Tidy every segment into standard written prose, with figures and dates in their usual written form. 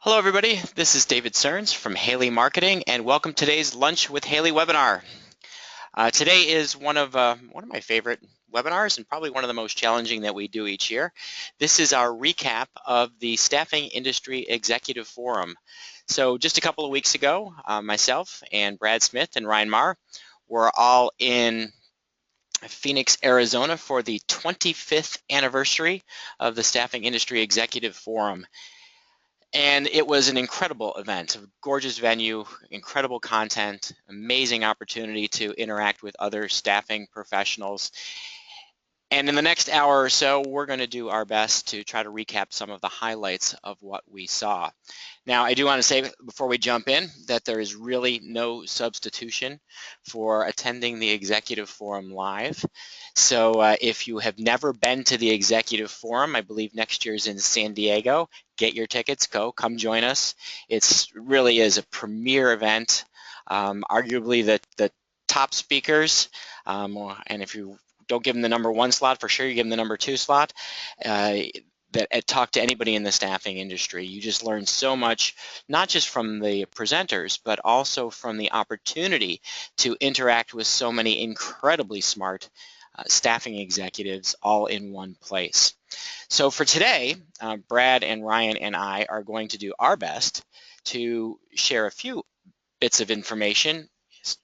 Hello everybody, this is David Cerns from Haley Marketing and welcome to today's Lunch with Haley webinar. Today is one of my favorite webinars and probably one of the most challenging that we do each year. This is our recap of the Staffing Industry Executive Forum. So just a couple of weeks ago, myself and Brad Smith and Ryan Marr were all in Phoenix, Arizona for the 25th anniversary of the Staffing Industry Executive Forum. And it was an incredible event, a gorgeous venue, incredible content, amazing opportunity to interact with other staffing professionals. And in the next hour or so, we're going to do our best to try to recap some of the highlights of what we saw. Now, I do want to say before we jump in that there is really no substitution for attending the Executive Forum live. So if you have never been to the Executive Forum, I believe next year is in San Diego, get your tickets, come join us. It really is a premier event, arguably the top speakers, and if you don't give them the number one slot, for sure you give them the number two slot. Talk to anybody in the staffing industry. You just learn so much, not just from the presenters, but also from the opportunity to interact with so many incredibly smart staffing executives all in one place. So for today, Brad and Ryan and I are going to do our best to share a few bits of information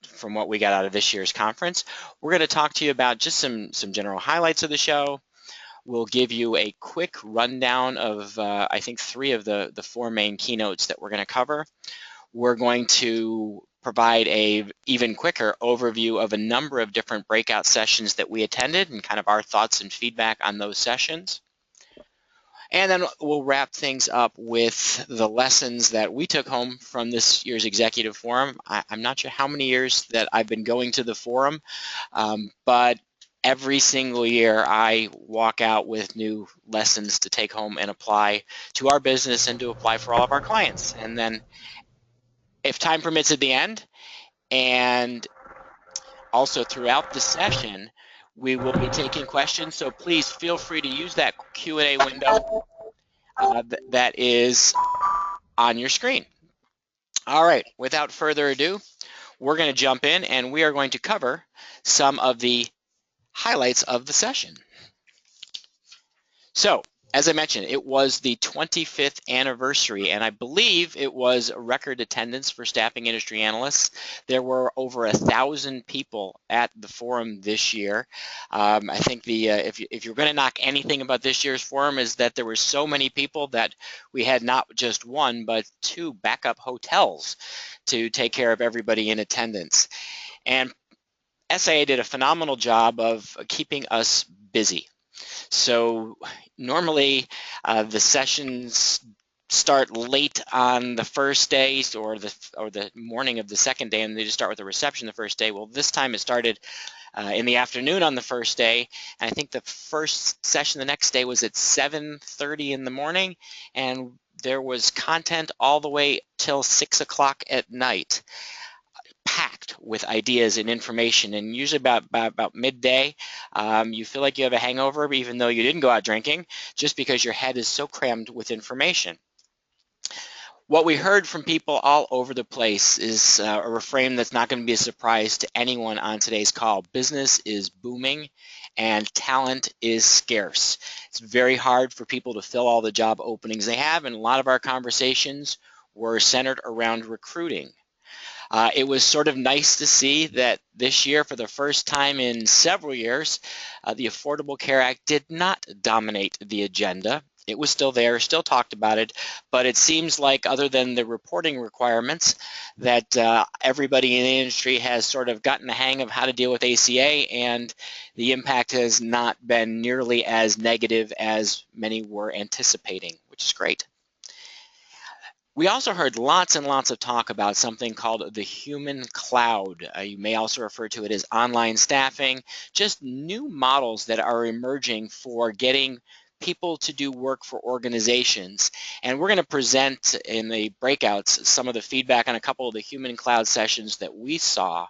from what we got out of this year's conference. We're going to talk to you about just some general highlights of the show. We'll give you a quick rundown of, I think, 3 of the 4 main keynotes that we're going to cover. We're going to provide a even quicker overview of a number of different breakout sessions that we attended and kind of our thoughts and feedback on those sessions. And then we'll wrap things up with the lessons that we took home from this year's Executive Forum. I'm not sure how many years that I've been going to the forum, but every single year I walk out with new lessons to take home and apply to our business and to apply for all of our clients. And then if time permits at the end, and also throughout the session, we will be taking questions, so please feel free to use that Q&A window that is on your screen. All right, without further ado, we're going to jump in and we are going to cover some of the highlights of the session. So, as I mentioned, it was the 25th anniversary, and I believe it was a record attendance for staffing industry analysts. There were over 1,000 people at the forum this year. I think if you're going to knock anything about this year's forum is that there were so many people that we had not just 1 but 2 backup hotels to take care of everybody in attendance. And SIA did a phenomenal job of keeping us busy. So normally the sessions start late on the first day or the morning of the second day, and they just start with a reception the first day. Well, this time it started in the afternoon on the first day, and I think the first session the next day was at 7:30 in the morning, and there was content all the way till 6 o'clock at night, packed with ideas and information. And usually about midday, you feel like you have a hangover even though you didn't go out drinking, just because your head is so crammed with information. What we heard from people all over the place is a refrain that's not going to be a surprise to anyone on today's call. Business is booming and talent is scarce. It's very hard for people to fill all the job openings they have, and a lot of our conversations were centered around recruiting. It was sort of nice to see that this year, for the first time in several years, the Affordable Care Act did not dominate the agenda. It was still there, still talked about it, but it seems like, other than the reporting requirements, that everybody in the industry has sort of gotten the hang of how to deal with ACA, and the impact has not been nearly as negative as many were anticipating, which is great. We also heard lots and lots of talk about something called the human cloud. You may also refer to it as online staffing, just new models that are emerging for getting people to do work for organizations. And we're going to present in the breakouts some of the feedback on a couple of the human cloud sessions that we saw.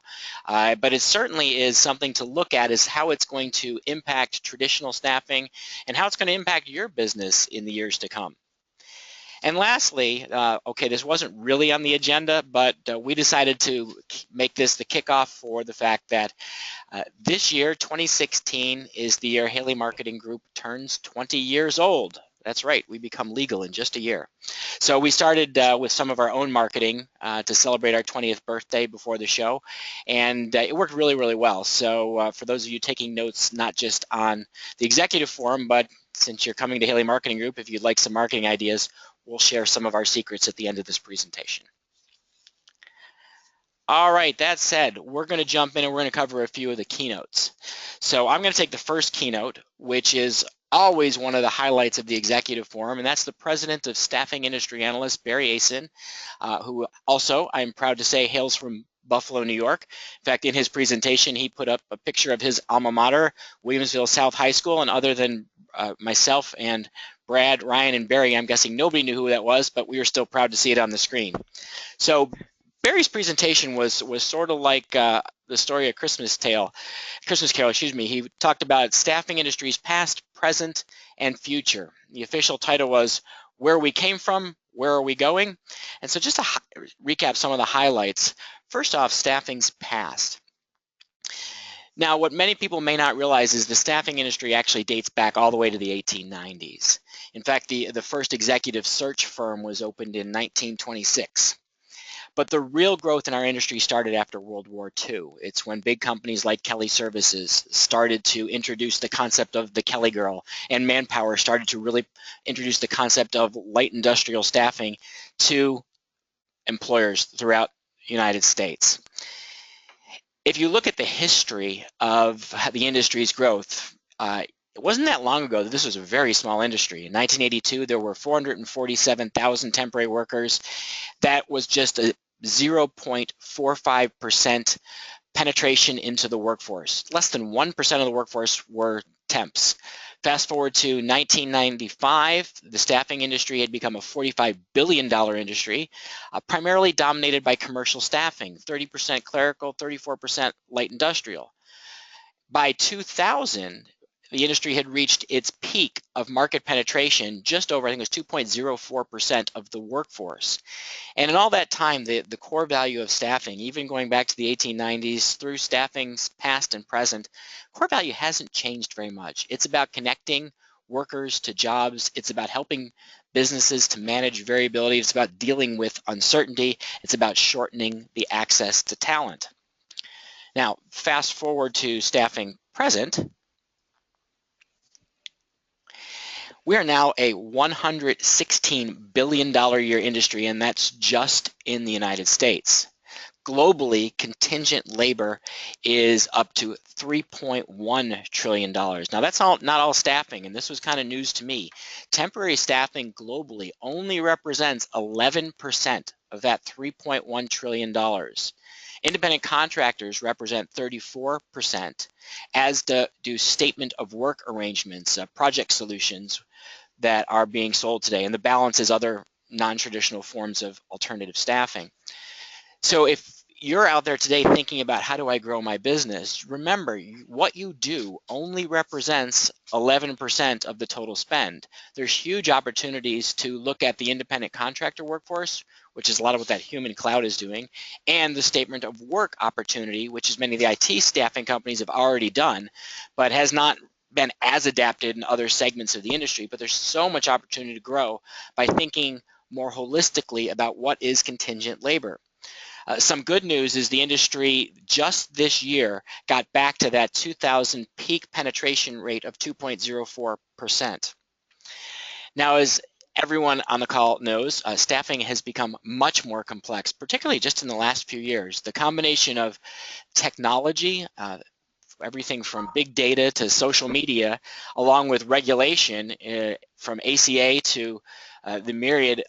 But it certainly is something to look at, is how it's going to impact traditional staffing and how it's going to impact your business in the years to come. And lastly, okay, this wasn't really on the agenda, but we decided to make this the kickoff for the fact that this year, 2016, is the year Haley Marketing Group turns 20 years old. That's right, we become legal in just a year. So we started with some of our own marketing to celebrate our 20th birthday before the show, and it worked really, really well. So for those of you taking notes, not just on the executive forum, but since you're coming to Haley Marketing Group, if you'd like some marketing ideas, we'll share some of our secrets at the end of this presentation. All right, that said, we're going to jump in and we're going to cover a few of the keynotes. So I'm going to take the first keynote, which is always one of the highlights of the executive forum, and that's the president of Staffing Industry Analysts, Barry Ason, who also, I'm proud to say, hails from Buffalo, New York. In fact, in his presentation, he put up a picture of his alma mater, Williamsville South High School, and other than myself and Brad, Ryan, and Barry, I'm guessing nobody knew who that was, but we were still proud to see it on the screen. So Barry's presentation was sort of like the story of Christmas Carol, excuse me. He talked about staffing industries past, present, and future. The official title was Where We Came From, Where Are We Going? And so just to recap some of the highlights. First off, staffing's past. Now, what many people may not realize is the staffing industry actually dates back all the way to the 1890s. In fact, the first executive search firm was opened in 1926. But the real growth in our industry started after World War II. It's when big companies like Kelly Services started to introduce the concept of the Kelly Girl, and Manpower started to really introduce the concept of light industrial staffing to employers throughout the United States. If you look at the history of the industry's growth, it wasn't that long ago that this was a very small industry. In 1982, there were 447,000 temporary workers. That was just a 0.45% penetration into the workforce. Less than 1% of the workforce were temps. Fast forward to 1995, the staffing industry had become a $45 billion industry, primarily dominated by commercial staffing, 30% clerical, 34% light industrial. By 2000, the industry had reached its peak of market penetration just over, I think it was 2.04% of the workforce. And in all that time, the core value of staffing, even going back to the 1890s through staffing's past and present, core value hasn't changed very much. It's about connecting workers to jobs. It's about helping businesses to manage variability. It's about dealing with uncertainty. It's about shortening the access to talent. Now, fast forward to staffing present. We are now a $116 billion a year industry, and that's just in the United States. Globally, contingent labor is up to $3.1 trillion. Now, that's not all staffing, and this was kind of news to me. Temporary staffing globally only represents 11% of that $3.1 trillion. Independent contractors represent 34%, as do statement of work arrangements, project solutions that are being sold today, and the balance is other non-traditional forms of alternative staffing. So if you're out there today thinking about how do I grow my business, remember what you do only represents 11% of the total spend. There's huge opportunities to look at the independent contractor workforce, which is a lot of what that human cloud is doing, and the statement of work opportunity, which is many of the IT staffing companies have already done, but has not been as adapted in other segments of the industry. But there's so much opportunity to grow by thinking more holistically about what is contingent labor. Some good news is the industry just this year got back to that 2000 peak penetration rate of 2.04%. Now, as everyone on the call knows, staffing has become much more complex, particularly just in the last few years. The combination of technology, everything from big data to social media, along with regulation from ACA to the myriad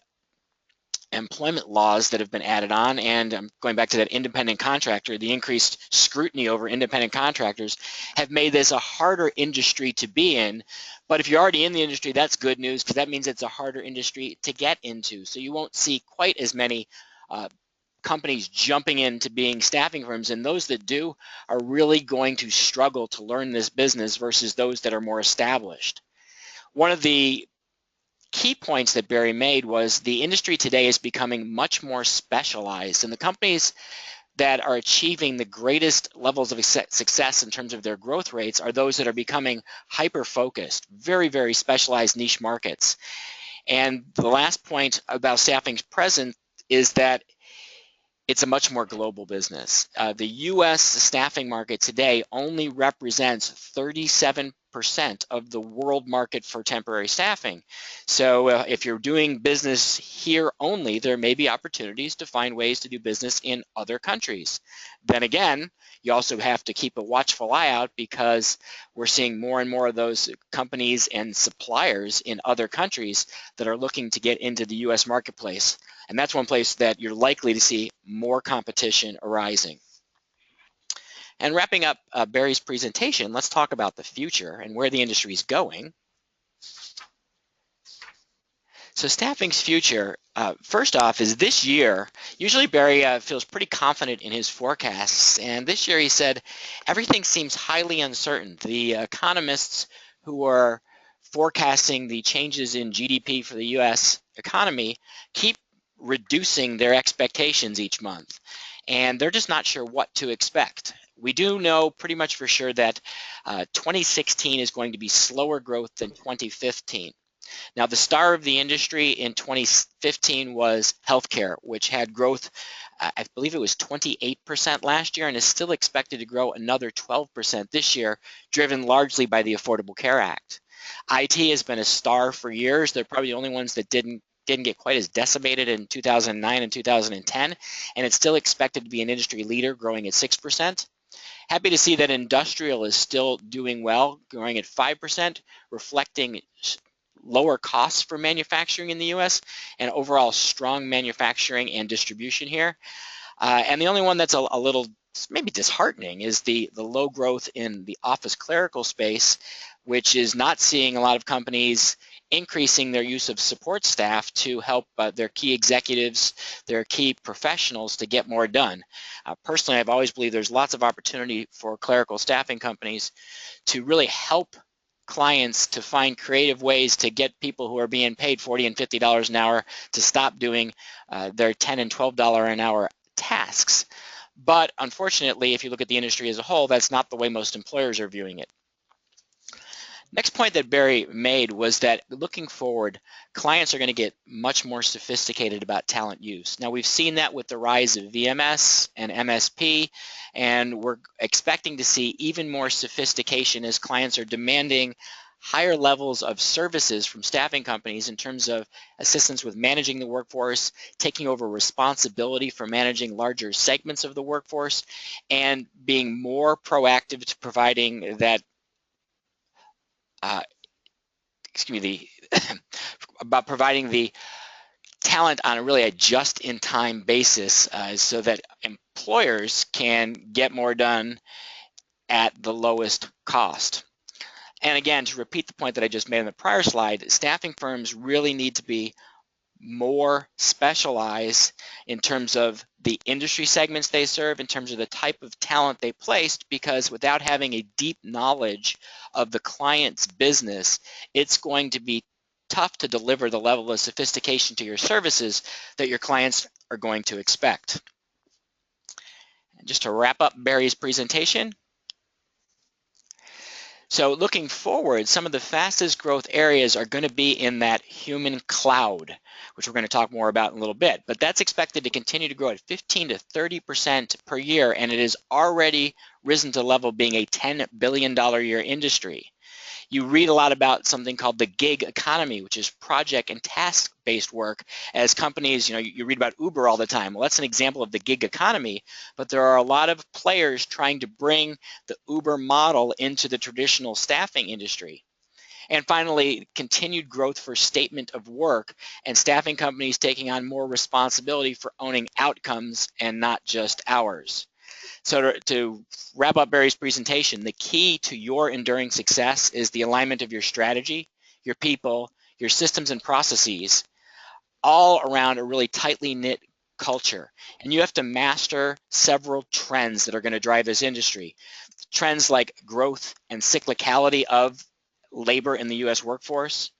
employment laws that have been added on, and going back to that independent contractor, the increased scrutiny over independent contractors have made this a harder industry to be in. But if you're already in the industry, that's good news, because that means it's a harder industry to get into. So you won't see quite as many companies jumping into being staffing firms, and those that do are really going to struggle to learn this business versus those that are more established. One of the key points that Barry made was the industry today is becoming much more specialized, and the companies that are achieving the greatest levels of success in terms of their growth rates are those that are becoming hyper-focused, very, very specialized niche markets. And the last point about staffing's present is that it's a much more global business. The U.S. staffing market today only represents 37% of the world market for temporary staffing. So if you're doing business here only, there may be opportunities to find ways to do business in other countries. Then again, you also have to keep a watchful eye out because we're seeing more and more of those companies and suppliers in other countries that are looking to get into the U.S. marketplace. And that's one place that you're likely to see more competition arising. And wrapping up Barry's presentation, let's talk about the future and where the industry is going. So staffing's future, first off, is this year. Usually Barry feels pretty confident in his forecasts, and this year he said everything seems highly uncertain. The economists who are forecasting the changes in GDP for the U.S. economy keep reducing their expectations each month, and they're just not sure what to expect. We do know pretty much for sure that 2016 is going to be slower growth than 2015. Now, the star of the industry in 2015 was healthcare, which had growth, I believe it was 28% last year, and is still expected to grow another 12% this year, driven largely by the Affordable Care Act. IT has been a star for years. They're probably the only ones that didn't get quite as decimated in 2009 and 2010, and it's still expected to be an industry leader, growing at 6%. Happy to see that industrial is still doing well, growing at 5%, reflecting lower costs for manufacturing in the U.S. and overall strong manufacturing and distribution here. And the only one that's a little maybe disheartening is the low growth in the office clerical space, which is not seeing a lot of companies increasing their use of support staff to help their key executives, their key professionals to get more done. Personally, I've always believed there's lots of opportunity for clerical staffing companies to really help clients to find creative ways to get people who are being paid $40 and $50 an hour to stop doing their $10 and $12 an hour tasks. But unfortunately, if you look at the industry as a whole, that's not the way most employers are viewing it. Next point that Barry made was that looking forward, clients are going to get much more sophisticated about talent use. Now, we've seen that with the rise of VMS and MSP, and we're expecting to see even more sophistication as clients are demanding higher levels of services from staffing companies in terms of assistance with managing the workforce, taking over responsibility for managing larger segments of the workforce, and being more proactive to providing that about providing the talent on a just-in-time basis so that employers can get more done at the lowest cost. And again, to repeat the point that I just made on the prior slide, staffing firms really need to be more specialized in terms of the industry segments they serve, in terms of the type of talent they placed, because without having a deep knowledge of the client's business, it's going to be tough to deliver the level of sophistication to your services that your clients are going to expect. And just to wrap up Barry's presentation, so looking forward, some of the fastest growth areas are going to be in that human cloud, which we're going to talk more about in a little bit. But that's expected to continue to grow at 15 to 30% per year, and it has already risen to level being a $10 billion a year industry. You read a lot about something called the gig economy, which is project and task-based work as companies, you read about Uber all the time. Well, that's an example of the gig economy, but there are a lot of players trying to bring the Uber model into the traditional staffing industry. And finally, continued growth for statement of work and staffing companies taking on more responsibility for owning outcomes and not just hours. So to wrap up Barry's presentation, the key to your enduring success is the alignment of your strategy, your people, your systems and processes, all around a really tightly knit culture. And you have to master several trends that are going to drive this industry. Trends like growth and cyclicality of labor in the U.S. workforce,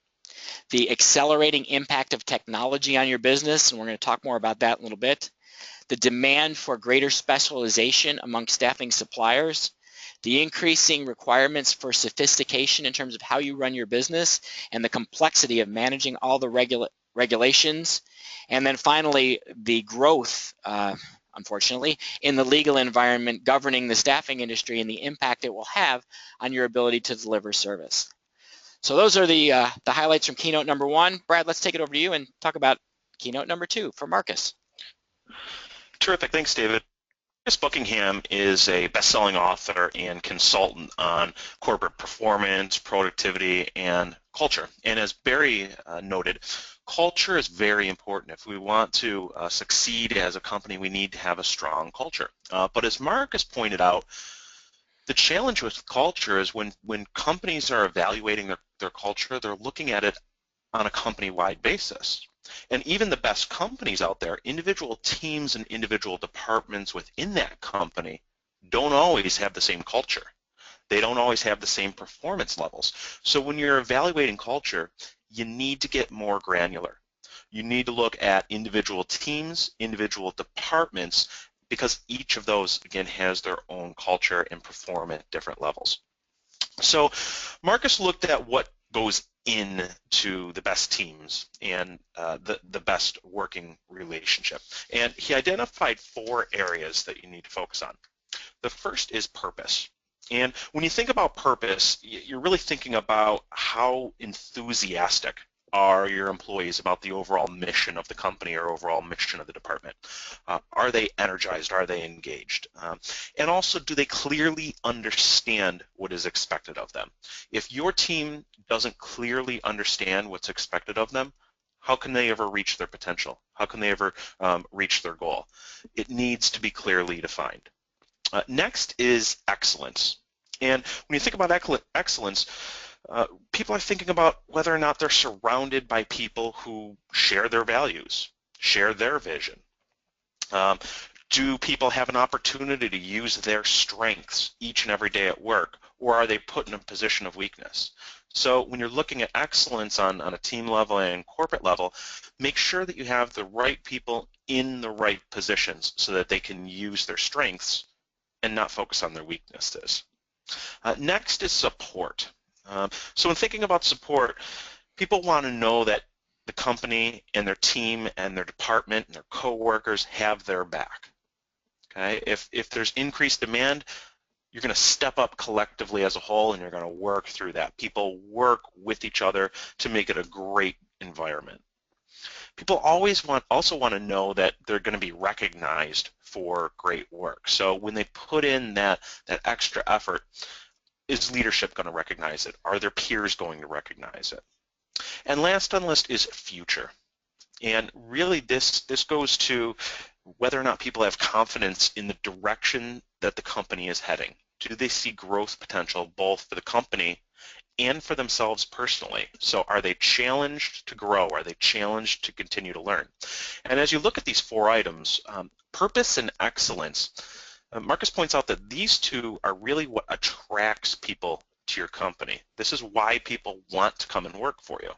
the accelerating impact of technology on your business, and we're going to talk more about that in a little bit, the demand for greater specialization among staffing suppliers, the increasing requirements for sophistication in terms of how you run your business, and the complexity of managing all the regulations, and then finally, the growth, unfortunately, in the legal environment governing the staffing industry and the impact it will have on your ability to deliver service. So those are the highlights from keynote number 1. Brad, let's take it over to you and talk about keynote number 2 for Marcus. Terrific, thanks, David. Marcus Buckingham is a best-selling author and consultant on corporate performance, productivity, and culture. And as Barry noted, culture is very important. If we want to succeed as a company, we need to have a strong culture. But as Marcus pointed out, the challenge with culture is when companies are evaluating their culture, they're looking at it on a company-wide basis. And even the best companies out there, individual teams and individual departments within that company don't always have the same culture. They don't always have the same performance levels. So when you're evaluating culture, you need to get more granular. You need to look at individual teams, individual departments, because each of those, again, has their own culture and perform at different levels. So Marcus looked at what goes into the best teams and the best working relationship. And he identified 4 areas that you need to focus on. The first is purpose. And when you think about purpose, you're really thinking about how enthusiastic are your employees about the overall mission of the company or overall mission of the department? Are they energized? Are they engaged? And also, do they clearly understand what is expected of them? If your team doesn't clearly understand what's expected of them, how can they ever reach their potential? How can they ever reach their goal? It needs to be clearly defined. Next is excellence. And when you think about excellence, people are thinking about whether or not they're surrounded by people who share their values, share their vision. Do people have an opportunity to use their strengths each and every day at work, or are they put in a position of weakness? So when you're looking at excellence on a team level and corporate level, make sure that you have the right people in the right positions so that they can use their strengths and not focus on their weaknesses. Next is support. So when thinking about support, people want to know that the company and their team and their department and their coworkers have their back. Okay? If there's increased demand, you're going to step up collectively as a whole and you're going to work through that. People work with each other to make it a great environment. People also want to know that they're going to be recognized for great work. So when they put in that extra effort, is leadership going to recognize it? Are their peers going to recognize it? And last on the list is future. And really this goes to whether or not people have confidence in the direction that the company is heading. Do they see growth potential both for the company and for themselves personally? So are they challenged to grow? Are they challenged to continue to learn? And as you look at these 4 items, purpose and excellence, Marcus points out that these 2 are really what attracts people to your company. This is why people want to come and work for you.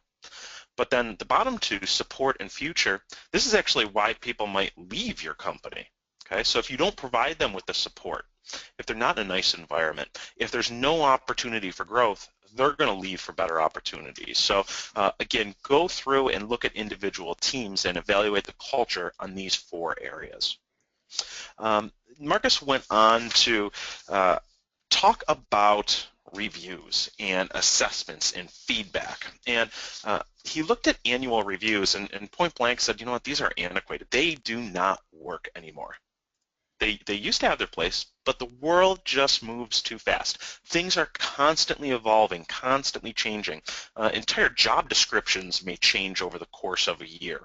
But then the bottom 2, support and future, this is actually why people might leave your company. Okay, so if you don't provide them with the support, if they're not in a nice environment, if there's no opportunity for growth, they're going to leave for better opportunities. So again, go through and look at individual teams and evaluate the culture on these 4 areas. Marcus went on to talk about reviews and assessments and feedback. And he looked at annual reviews and point blank said, you know what, these are antiquated. They do not work anymore. They used to have their place, but the world just moves too fast. Things are constantly evolving, constantly changing. Entire job descriptions may change over the course of a year.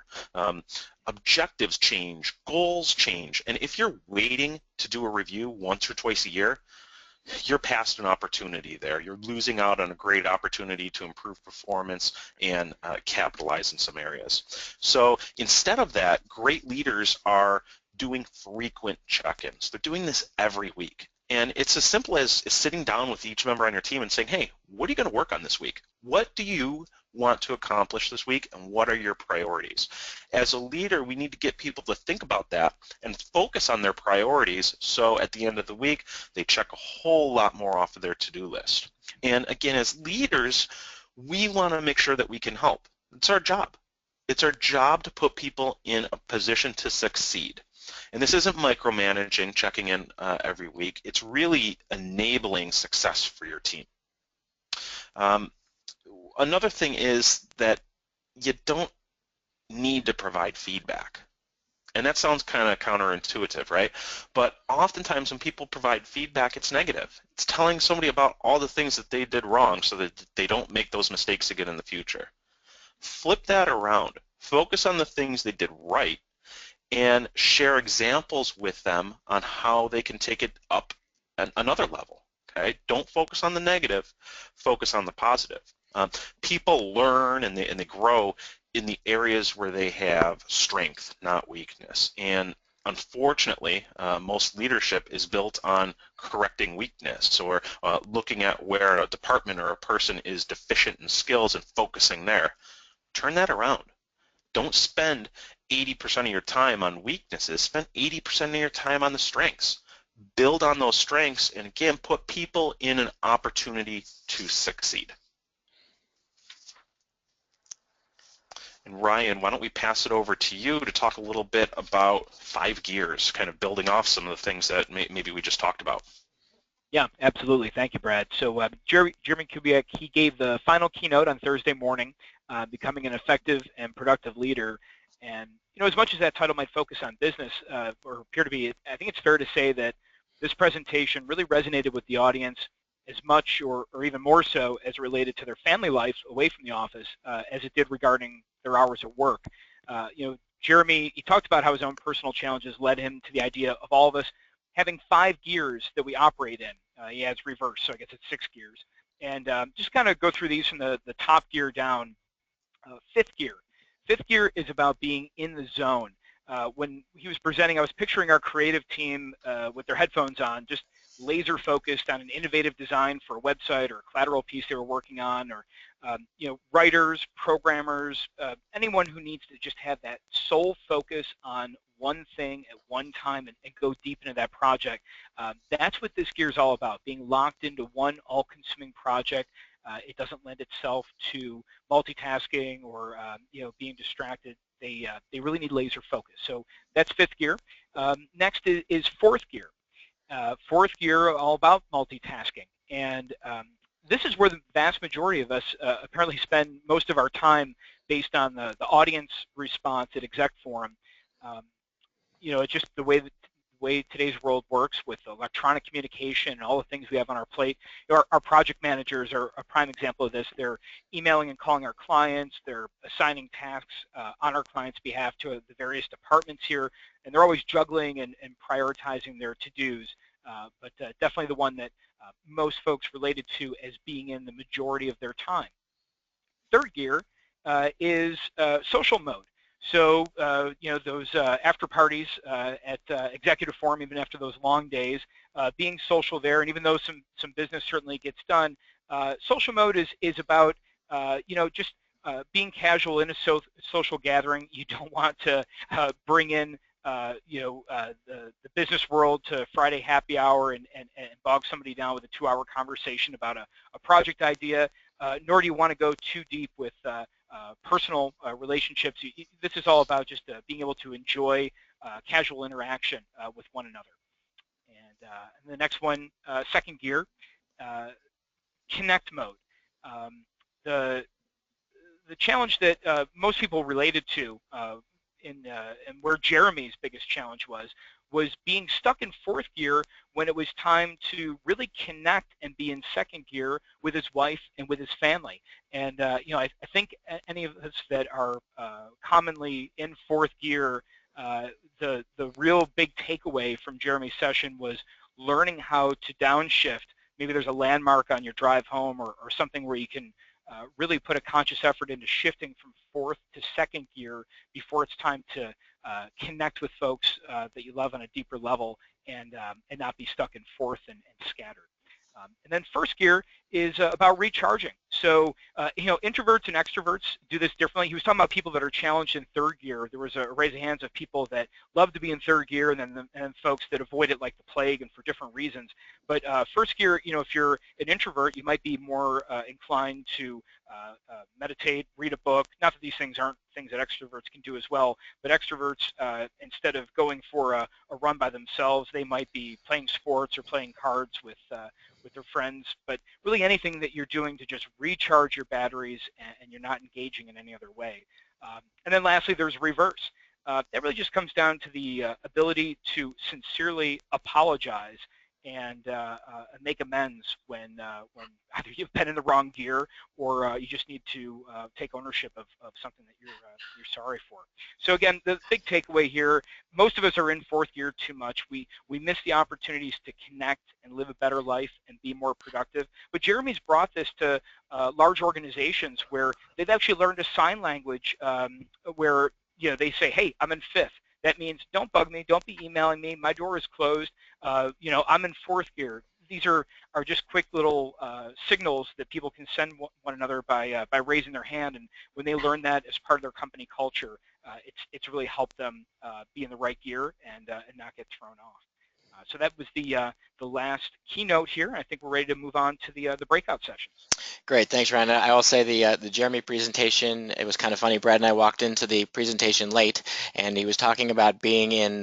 Objectives change, goals change, and if you're waiting to do a review once or twice a year, you're past an opportunity there. You're losing out on a great opportunity to improve performance and capitalize in some areas. So instead of that, great leaders are doing frequent check-ins. They're doing this every week. And it's as simple as sitting down with each member on your team and saying, hey, what are you going to work on this week? What do you want to accomplish this week and what are your priorities? As a leader, we need to get people to think about that and focus on their priorities so at the end of the week, they check a whole lot more off of their to-do list. And again, as leaders, we want to make sure that we can help. It's our job. It's our job to put people in a position to succeed. And this isn't micromanaging, checking in every week. It's really enabling success for your team. Another thing is that you don't need to provide feedback. And that sounds kind of counterintuitive, right? But oftentimes when people provide feedback, it's negative. It's telling somebody about all the things that they did wrong so that they don't make those mistakes again in the future. Flip that around. Focus on the things they did right and share examples with them on how they can take it up another level. Okay? Don't focus on the negative. Focus on the positive. People learn and they grow in the areas where they have strength, not weakness. And unfortunately, most leadership is built on correcting weakness or looking at where a department or a person is deficient in skills and focusing there. Turn that around. Don't spend 80% of your time on weaknesses. Spend 80% of your time on the strengths. Build on those strengths and again, put people in an opportunity to succeed. And Ryan, why don't we pass it over to you to talk a little bit about 5 gears, kind of building off some of the things that maybe we just talked about. Yeah, absolutely. Thank you, Brad. So Jeremy Kubiak, he gave the final keynote on Thursday morning, Becoming an Effective and Productive Leader. And, as much as that title might focus on business or appear to be, I think it's fair to say that this presentation really resonated with the audience as much or even more so as it related to their family life away from the office as it did regarding their hours at work. Jeremy, he talked about how his own personal challenges led him to the idea of all of us having 5 gears that we operate in. He has reverse, so I guess it's 6 gears. And just kind of go through these from the top gear down. 5th gear. 5th gear is about being in the zone. When he was presenting, I was picturing our creative team with their headphones on, just laser focused on an innovative design for a website or a collateral piece they were working on, or writers, programmers, anyone who needs to just have that sole focus on one thing at one time and go deep into that project. That's what this gear is all about, being locked into one all-consuming project. It doesn't lend itself to multitasking or being distracted. They really need laser focus. So that's 5th gear. Next is 4th gear. 4th gear, all about multitasking. And this is where the vast majority of us apparently spend most of our time based on the audience response at Exec Forum. It's just the way today's world works with electronic communication and all the things we have on our plate. Our project managers are a prime example of this. They're emailing and calling our clients. They're assigning tasks on our clients' behalf to the various departments here, and they're always juggling and prioritizing their to-dos. But definitely the one that most folks related to as being in the majority of their time. 3rd gear is social mode. So, those after parties at Executive Forum, even after those long days, being social there, and even though some business certainly gets done, social mode is about, just being casual in a social gathering. You don't want to bring in, the business world to Friday happy hour and bog somebody down with a 2-hour conversation about a project idea, nor do you want to go too deep with personal relationships. This is all about just being able to enjoy casual interaction with one another. And the next one, 2nd gear, connect mode. The challenge that most people related to and where Jeremy's biggest challenge was being stuck in 4th gear when it was time to really connect and be in 2nd gear with his wife and with his family. And I think any of us that are commonly in 4th gear, the real big takeaway from Jeremy's session was learning how to downshift. Maybe there's a landmark on your drive home or something where you can really put a conscious effort into shifting from 4th to 2nd gear before it's time to connect with folks that you love on a deeper level and not be stuck in 4th and scattered. And then 1st gear is about recharging. So, introverts and extroverts do this differently. He was talking about people that are challenged in third gear. There was a raise of hands of people that love to be in third gear, and then folks that avoid it like the plague and for different reasons. But first gear, if you're an introvert, you might be more inclined to meditate, read a book. Not that these things aren't things that extroverts can do as well, but extroverts, instead of going for a run by themselves, they might be playing sports or playing cards with their friends, but really anything that you're doing to just recharge your batteries and you're not engaging in any other way. And then lastly, there's reverse. That really just comes down to the ability to sincerely apologize and make amends when either you've been in the wrong gear or you just need to take ownership of something that you're sorry for. So again, the big takeaway here, most of us are in fourth gear too much. We miss the opportunities to connect and live a better life and be more productive. But Jeremy's brought this to large organizations where they've actually learned a sign language where they say, hey, I'm in fifth. That means don't bug me, don't be emailing me, my door is closed, I'm in fourth gear. These are just quick little signals that people can send one another by raising their hand, and when they learn that as part of their company culture, it's really helped them be in the right gear and not get thrown off. So that was the last keynote here. I think we're ready to move on to the breakout sessions. Great, thanks, Ryan. I will say the Jeremy presentation, it was kind of funny. Brad and I walked into the presentation late, and he was talking about being in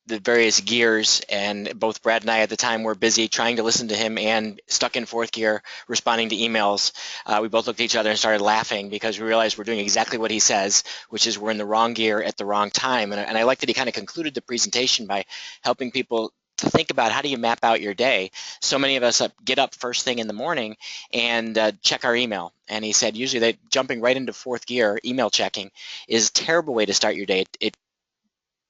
the various gears, and both Brad and I at the time were busy trying to listen to him and stuck in fourth gear responding to emails. We both looked at each other and started laughing because we realized we're doing exactly what he says, which is we're in the wrong gear at the wrong time. And I like that he kind of concluded the presentation by helping people to think about how do you map out your day. So many of us get up first thing in the morning and check our email. And he said usually that jumping right into fourth gear, email checking, is a terrible way to start your day. It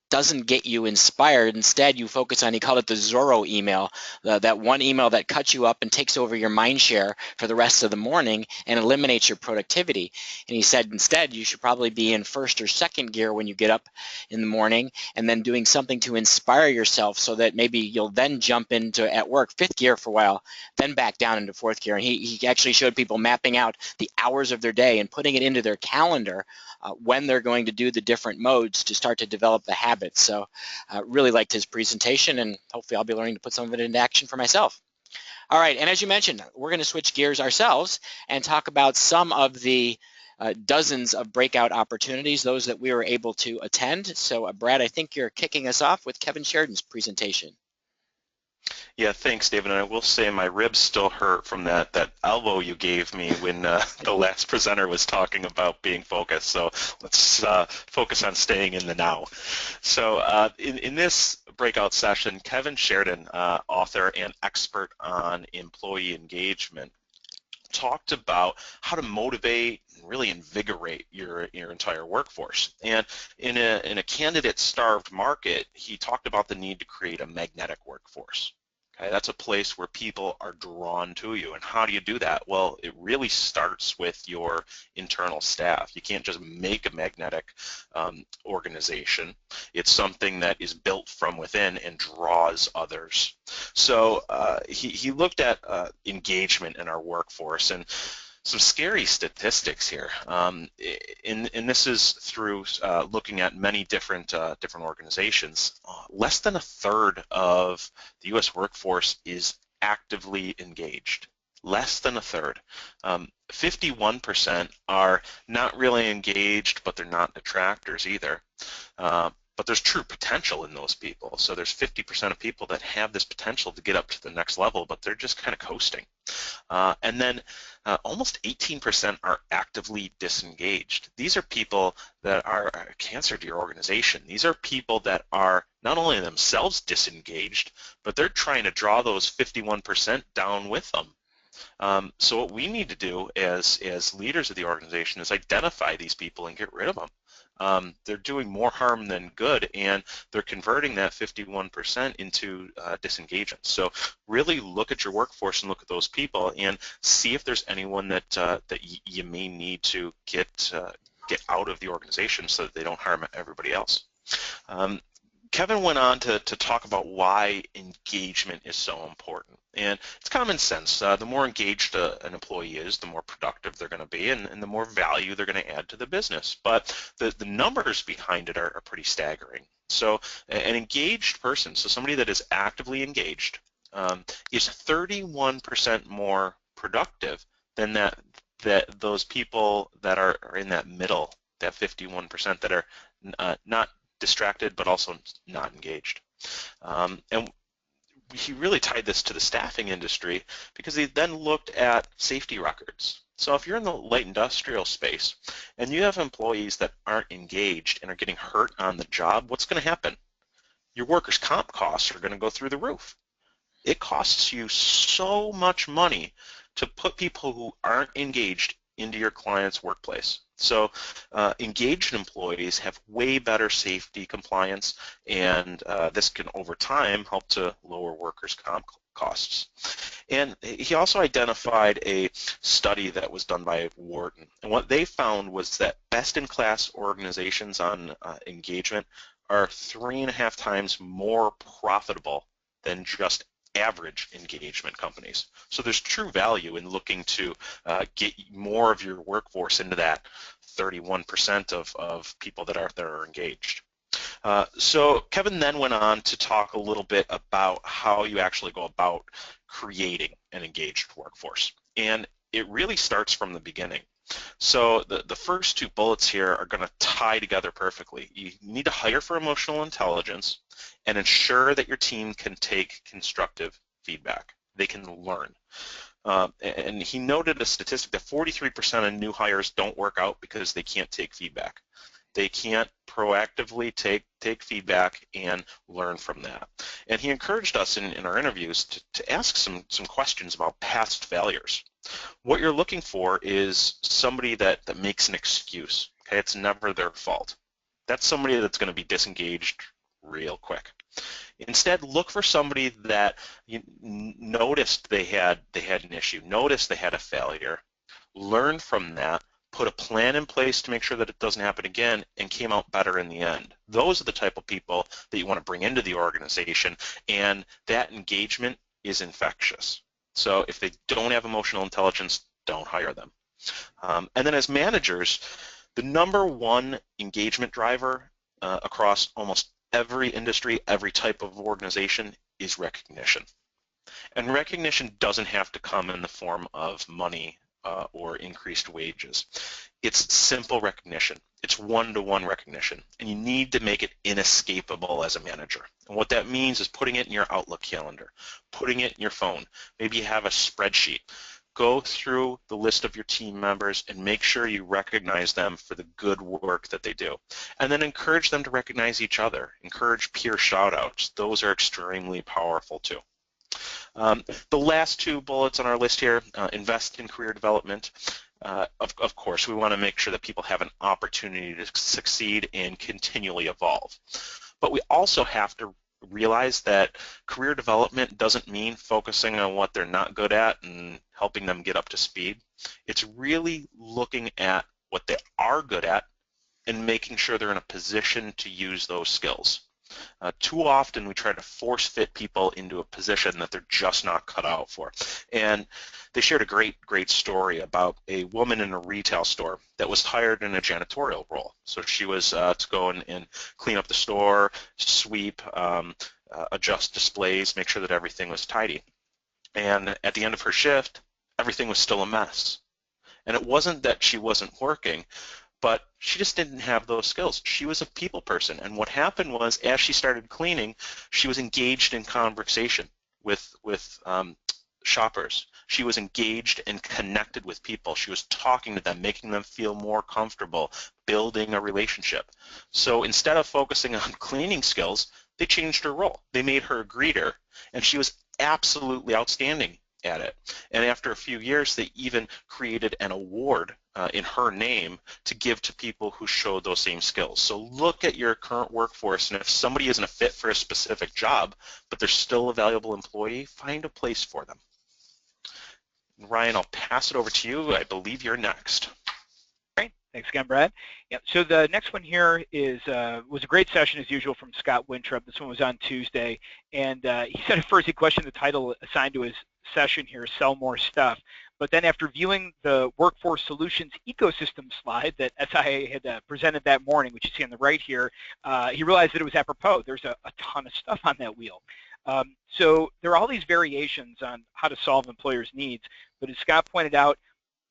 doesn't get you inspired. Instead, you focus on, he called it the Zorro email, that one email that cuts you up and takes over your mind share for the rest of the morning and eliminates your productivity. And he said instead you should probably be in first or second gear when you get up in the morning, and then doing something to inspire yourself so that maybe you'll then jump into, at work, fifth gear for a while, then back down into fourth gear. And he actually showed people mapping out the hours of their day and putting it into their calendar when they're going to do the different modes to start to develop the habits. So really liked his presentation, and hopefully I'll be learning to put some of it into action for myself. All right, and as you mentioned, we're going to switch gears ourselves and talk about some of the dozens of breakout opportunities, those that we were able to attend. So Brad, I think you're kicking us off with Kevin Sheridan's presentation. Yeah, thanks, David. And I will say my ribs still hurt from that elbow you gave me when the last presenter was talking about being focused. So let's focus on staying in the now. So in this breakout session, Kevin Sheridan, author and expert on employee engagement, talked about how to motivate and really invigorate your entire workforce. And in a candidate-starved market, he talked about the need to create a magnetic workforce. Okay, that's a place where people are drawn to you. And how do you do that? Well, it really starts with your internal staff. You can't just make a magnetic organization. It's something that is built from within and draws others. So he looked at engagement in our workforce and some scary statistics here, and this is through looking at many different organizations. Less than a third of the U.S. workforce is actively engaged. Less than a third. 51% are not really engaged, but they're not detractors either. But there's true potential in those people. So there's 50% of people that have this potential to get up to the next level, but they're just kind of coasting. And then almost 18% are actively disengaged. These are people that are a cancer to your organization. These are people that are not only themselves disengaged, but they're trying to draw those 51% down with them. So what we need to do as leaders of the organization is identify these people and get rid of them. They're doing more harm than good, and they're converting that 51% into disengagement. So really look at your workforce and look at those people and see if there's anyone that you may need to get out of the organization so that they don't harm everybody else. Kevin went on to talk about why engagement is so important. And it's common sense. The more engaged an employee is, the more productive they're going to be, and the more value they're going to add to the business. But the numbers behind it are pretty staggering. So an engaged person, so somebody that is actively engaged, is 31% more productive than those people that are in that middle, that 51% that are not distracted but also not engaged. And he really tied this to the staffing industry because he then looked at safety records. So if you're in the light industrial space and you have employees that aren't engaged and are getting hurt on the job, what's going to happen? Your workers' comp costs are going to go through the roof. It costs you so much money to put people who aren't engaged into your client's workplace. So engaged employees have way better safety compliance, and this can over time help to lower workers' comp costs. And he also identified a study that was done by Wharton, and what they found was that best-in-class organizations on engagement are 3.5 times more profitable than just average engagement companies. So there's true value in looking to get more of your workforce into that 31% of people that are engaged. So Kevin then went on to talk a little bit about how you actually go about creating an engaged workforce. And it really starts from the beginning. So the first two bullets here are going to tie together perfectly. You need to hire for emotional intelligence and ensure that your team can take constructive feedback. They can learn. And he noted a statistic that 43% of new hires don't work out because they can't take feedback. They can't proactively take feedback and learn from that. And he encouraged us in our interviews to ask some questions about past failures. What you're looking for is somebody that makes an excuse. Okay, it's never their fault. That's somebody that's going to be disengaged real quick. Instead, look for somebody that you noticed they had an issue, noticed they had a failure, learn from that, put a plan in place to make sure that it doesn't happen again, and came out better in the end. Those are the type of people that you want to bring into the organization, and that engagement is infectious. So if they don't have emotional intelligence, don't hire them. And then as managers, the number one engagement driver across almost every industry, every type of organization is recognition. And recognition doesn't have to come in the form of money or increased wages. It's simple recognition. It's one-to-one recognition, and you need to make it inescapable as a manager. And what that means is putting it in your Outlook calendar, putting it in your phone. Maybe you have a spreadsheet. Go through the list of your team members and make sure you recognize them for the good work that they do. And then encourage them to recognize each other. Encourage peer shout-outs. Those are extremely powerful too. The last two bullets on our list here, invest in career development. Of course, we want to make sure that people have an opportunity to succeed and continually evolve. But we also have to realize that career development doesn't mean focusing on what they're not good at and helping them get up to speed. It's really looking at what they are good at and making sure they're in a position to use those skills. Too often we try to force fit people into a position that they're just not cut out for. And they shared a great story about a woman in a retail store that was hired in a janitorial role. So she was to go and clean up the store, sweep, adjust displays, make sure that everything was tidy. And at the end of her shift, everything was still a mess. And it wasn't that she wasn't working, but she just didn't have those skills. She was a people person, and what happened was, as she started cleaning, she was engaged in conversation with shoppers. She was engaged and connected with people. She was talking to them, making them feel more comfortable, building a relationship. So instead of focusing on cleaning skills, they changed her role. They made her a greeter, and she was absolutely outstanding at it. And after a few years, they even created an award in her name to give to people who showed those same skills. So look at your current workforce, and if somebody isn't a fit for a specific job, but they're still a valuable employee, find a place for them. Ryan, I'll pass it over to you. I believe you're next. Great. Thanks again, Brad. Yeah, so the next one here is was a great session as usual from Scott Winthrop. This one was on Tuesday, and he said at first he questioned the title assigned to his session here, Sell More Stuff. But then after viewing the Workforce Solutions ecosystem slide that SIA had presented that morning, which you see on the right here, he realized that it was apropos. There's a ton of stuff on that wheel. So there are all these variations on how to solve employers' needs, but as Scott pointed out,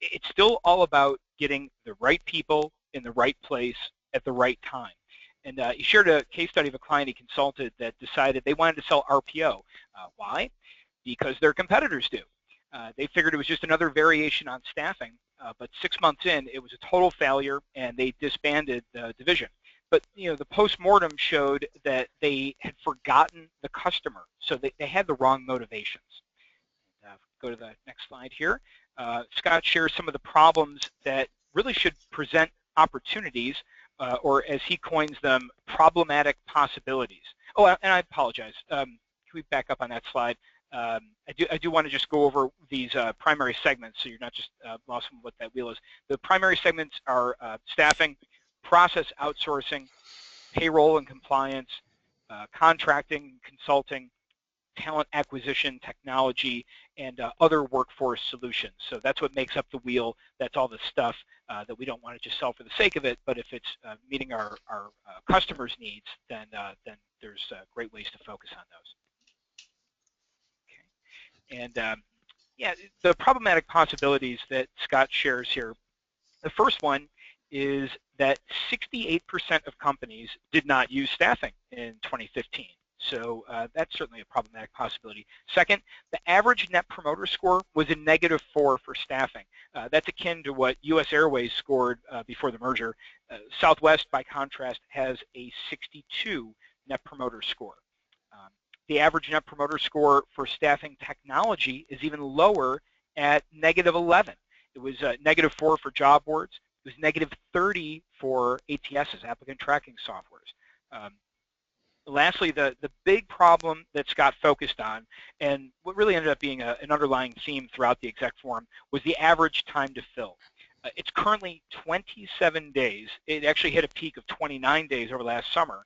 it's still all about getting the right people in the right place at the right time. And he shared a case study of a client he consulted that decided they wanted to sell RPO. Why? Because their competitors do. They figured it was just another variation on staffing, but 6 months in, it was a total failure, and they disbanded the division. But the post-mortem showed that they had forgotten the customer, so they had the wrong motivations. Go to the next slide here. Scott shares some of the problems that really should present opportunities, or as he coins them, problematic possibilities. Oh, and I apologize. Can we back up on that slide? I do want to just go over these primary segments so you're not just lost on what that wheel is. The primary segments are staffing, process outsourcing, payroll and compliance, contracting, consulting, talent acquisition, technology, and other workforce solutions. So that's what makes up the wheel. That's all the stuff that we don't want to just sell for the sake of it, but if it's meeting our customers' needs, then there's great ways to focus on those. Okay. And yeah, the problematic possibilities that Scott shares here, the first one is that 68% of companies did not use staffing in 2015. So that's certainly a problematic possibility. Second, the average net promoter score was a -4 for staffing. That's akin to what US Airways scored before the merger. Southwest, by contrast, has a 62 net promoter score. The average net promoter score for staffing technology is even lower at -11. It was -4 for job boards. It was -30 for ATSs, applicant tracking softwares. Lastly, the big problem that Scott focused on, and what really ended up being an underlying theme throughout the exec forum, was the average time to fill. It's currently 27 days. It actually hit a peak of 29 days over last summer.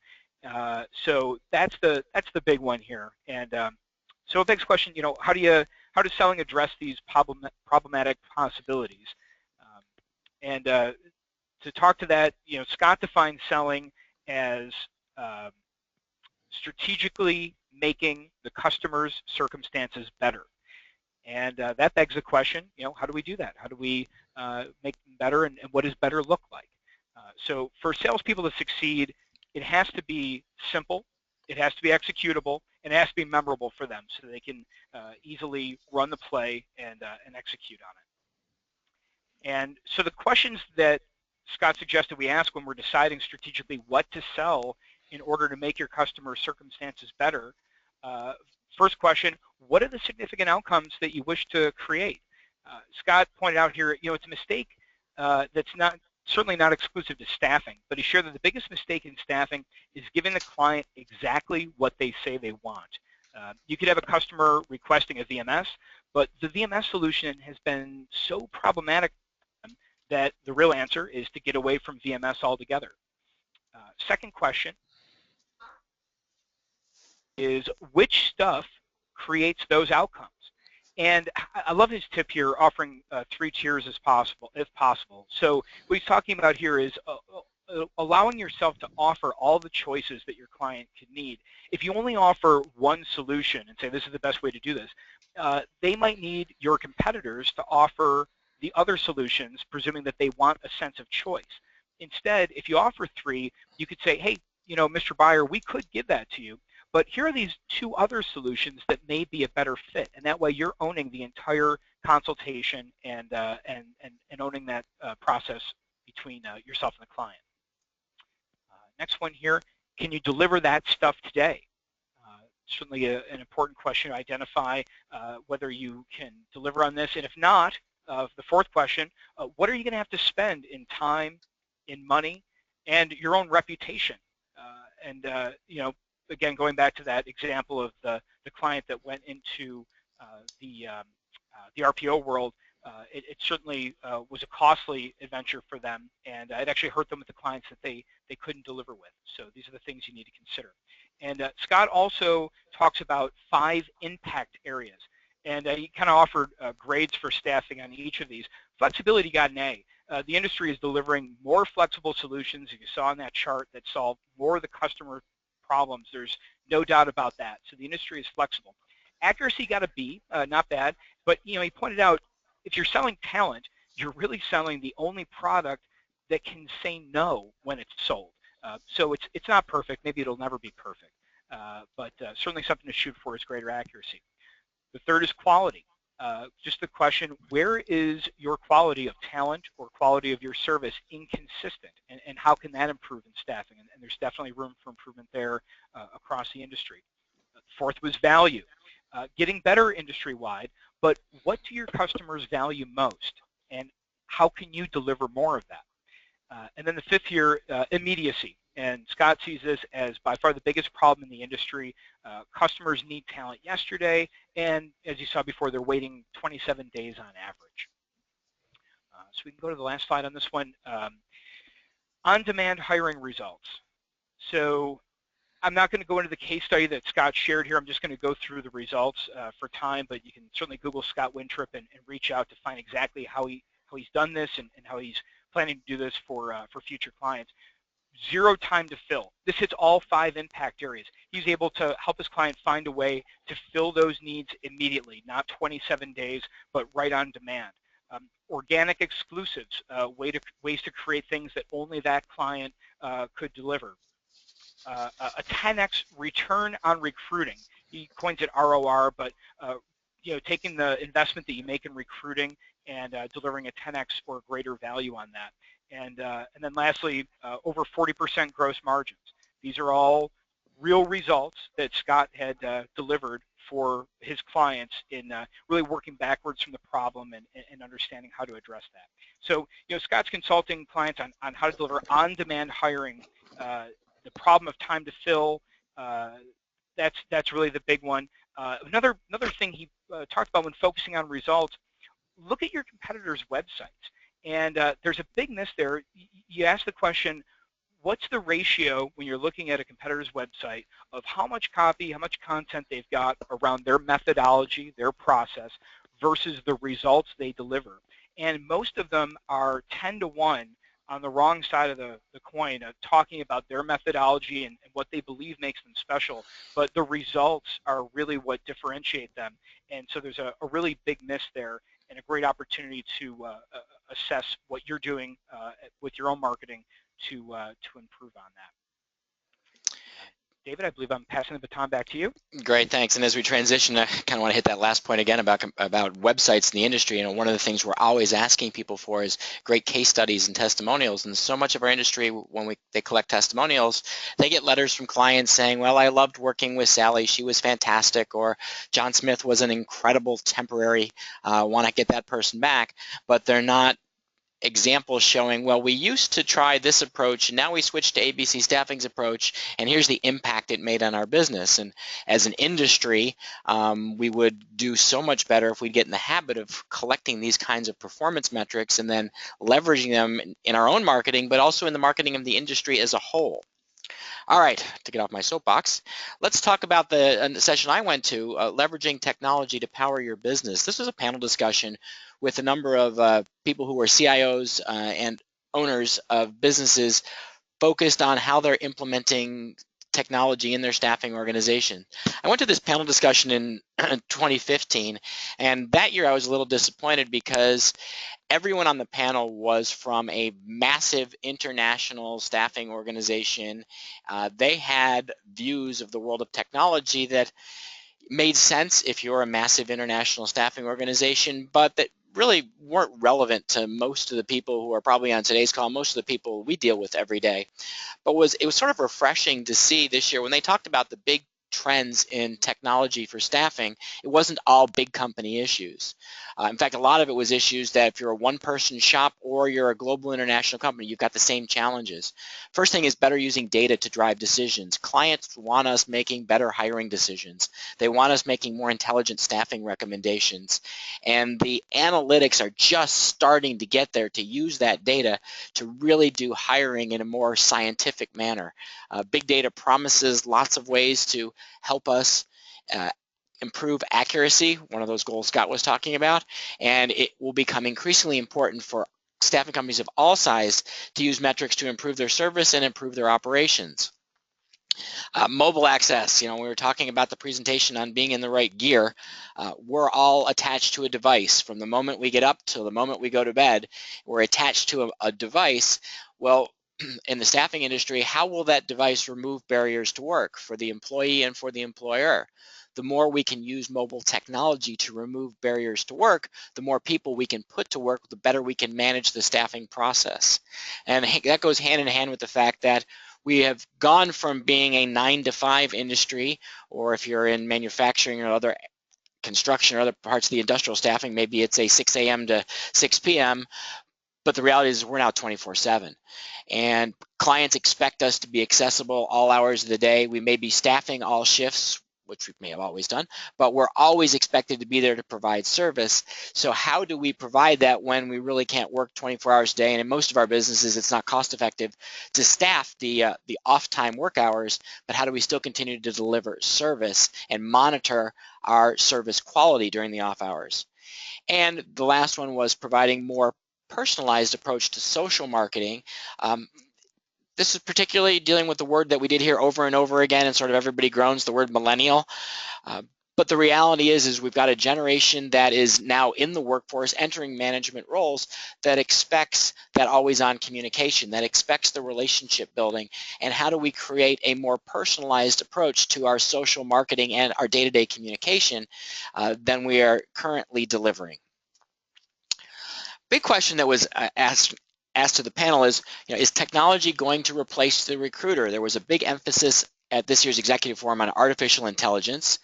So that's the big one here. And so it begs the question, how does selling address these problematic possibilities? And to talk to that, Scott defines selling as strategically making the customer's circumstances better. And that begs the question, how do we do that? How do we make them better, and what does better look like? So for salespeople to succeed, it has to be simple, it has to be executable, and it has to be memorable for them so they can easily run the play and execute on it. And so the questions that Scott suggested we ask when we're deciding strategically what to sell in order to make your customer circumstances better. First question, what are the significant outcomes that you wish to create? Scott pointed out here, it's a mistake that's certainly not exclusive to staffing, but he shared that the biggest mistake in staffing is giving the client exactly what they say they want. You could have a customer requesting a VMS, but the VMS solution has been so problematic that the real answer is to get away from VMS altogether. Second question is, which stuff creates those outcomes? And I love his tip here, offering 3 tiers as possible, if possible. So what he's talking about here is allowing yourself to offer all the choices that your client could need. If you only offer one solution and say this is the best way to do this, they might need your competitors to offer the other solutions, presuming that they want a sense of choice. Instead, if you offer 3, you could say, hey, Mr. Buyer, we could give that to you, but here are these 2 other solutions that may be a better fit, and that way you're owning the entire consultation and owning that process between yourself and the client. Next one here, can you deliver that stuff today? Certainly an important question to identify whether you can deliver on this, and if not, the fourth question, what are you going to have to spend in time, in money, and your own reputation? Again, going back to that example of the client that went into the RPO world, It certainly was a costly adventure for them, and it actually hurt them with the clients that they couldn't deliver with. So these are the things you need to consider. And Scott also talks about 5 impact areas, and he kind of offered grades for staffing on each of these. Flexibility got an A. The industry is delivering more flexible solutions, as you saw in that chart, that solve more of the customer problems. There's no doubt about that. So the industry is flexible. Accuracy got a B, not bad, but he pointed out if you're selling talent, you're really selling the only product that can say no when it's sold. So it's not perfect. Maybe it'll never be perfect, but certainly something to shoot for is greater accuracy. The third is quality. Just the question, where is your quality of talent or quality of your service inconsistent, and how can that improve in staffing? And there's definitely room for improvement there across the industry. Fourth was value. Getting better industry-wide, but what do your customers value most, and how can you deliver more of that? And then the fifth here, immediacy. And Scott sees this as by far the biggest problem in the industry. Customers need talent yesterday, and as you saw before, they're waiting 27 days on average. So we can go to the last slide on this one. On-demand hiring results. So I'm not going to go into the case study that Scott shared here. I'm just going to go through the results for time, but you can certainly Google Scott Wintrip and reach out to find exactly how he's done this and how he's planning to do this for future clients. 0 time to fill. This hits all 5 impact areas. He's able to help his client find a way to fill those needs immediately, not 27 days, but right on demand. Organic exclusives, ways to create things that only that client could deliver. A 10x return on recruiting. He coins it ROR, but taking the investment that you make in recruiting and delivering a 10x or greater value on that. And then lastly, over 40% gross margins. These are all real results that Scott had delivered for his clients in really working backwards from the problem and understanding how to address that. So Scott's consulting clients on how to deliver on-demand hiring. The problem of time to fill, that's really the big one. Another thing he talked about when focusing on results, look at your competitors' websites. And there's a big miss there. You ask the question, what's the ratio when you're looking at a competitor's website of how much copy, how much content they've got around their methodology, their process, versus the results they deliver? And most of them are 10 to 1 on the wrong side of the coin, talking about their methodology and what they believe makes them special, but the results are really what differentiate them. And so there's a really big miss there and a great opportunity to assess what you're doing with your own marketing to improve on that. David, I believe I'm passing the baton back to you. Great, thanks. And as we transition, I kind of want to hit that last point again about websites in the industry. One of the things we're always asking people for is great case studies and testimonials. And so much of our industry, when they collect testimonials, they get letters from clients saying, well, I loved working with Sally. She was fantastic. Or John Smith was an incredible temporary, want to get that person back. But they're not examples showing, well, we used to try this approach and now we switched to ABC Staffing's approach, and here's the impact it made on our business. And as an industry, we would do so much better if we get in the habit of collecting these kinds of performance metrics and then leveraging them in our own marketing, but also in the marketing of the industry as a whole. All right, to get off my soapbox, let's talk about the session I went to, leveraging technology to power your business. This was a panel discussion with a number of people who were CIOs and owners of businesses focused on how they're implementing technology in their staffing organization. I went to this panel discussion in 2015, and that year I was a little disappointed because everyone on the panel was from a massive international staffing organization. They had views of the world of technology that made sense if you're a massive international staffing organization, but that really weren't relevant to most of the people who are probably on today's call, most of the people we deal with every day. But it was sort of refreshing to see this year when they talked about the big trends in technology for staffing, it wasn't all big company issues. In fact, a lot of it was issues that if you're a one-person shop or you're a global international company, you've got the same challenges. First thing is better using data to drive decisions. Clients want us making better hiring decisions. They want us making more intelligent staffing recommendations. And the analytics are just starting to get there to use that data to really do hiring in a more scientific manner. Big data promises lots of ways to help us improve accuracy, one of those goals Scott was talking about, and it will become increasingly important for staffing companies of all sizes to use metrics to improve their service and improve their operations. Mobile access, we were talking about the presentation on being in the right gear. We're all attached to a device. From the moment we get up till the moment we go to bed, we're attached to a device. Well, in the staffing industry, how will that device remove barriers to work for the employee and for the employer? The more we can use mobile technology to remove barriers to work, the more people we can put to work, the better we can manage the staffing process. And that goes hand in hand with the fact that we have gone from being a 9-to-5 industry, or if you're in manufacturing or other construction or other parts of the industrial staffing, maybe it's a 6 a.m. to 6 p.m., but the reality is we're now 24/7. And clients expect us to be accessible all hours of the day. We may be staffing all shifts, which we may have always done, but we're always expected to be there to provide service. So how do we provide that when we really can't work 24 hours a day? And in most of our businesses, it's not cost effective to staff the off-time work hours, but how do we still continue to deliver service and monitor our service quality during the off hours? And the last one was providing more personalized approach to social marketing. This is particularly dealing with the word that we did hear over and over again, and sort of everybody groans, the word millennial. But the reality is we've got a generation that is now in the workforce, entering management roles, that expects that always-on communication, that expects the relationship building. And how do we create a more personalized approach to our social marketing and our day-to-day communication than we are currently delivering? Big question that was asked to the panel is technology going to replace the recruiter? There was a big emphasis at this year's executive forum on artificial intelligence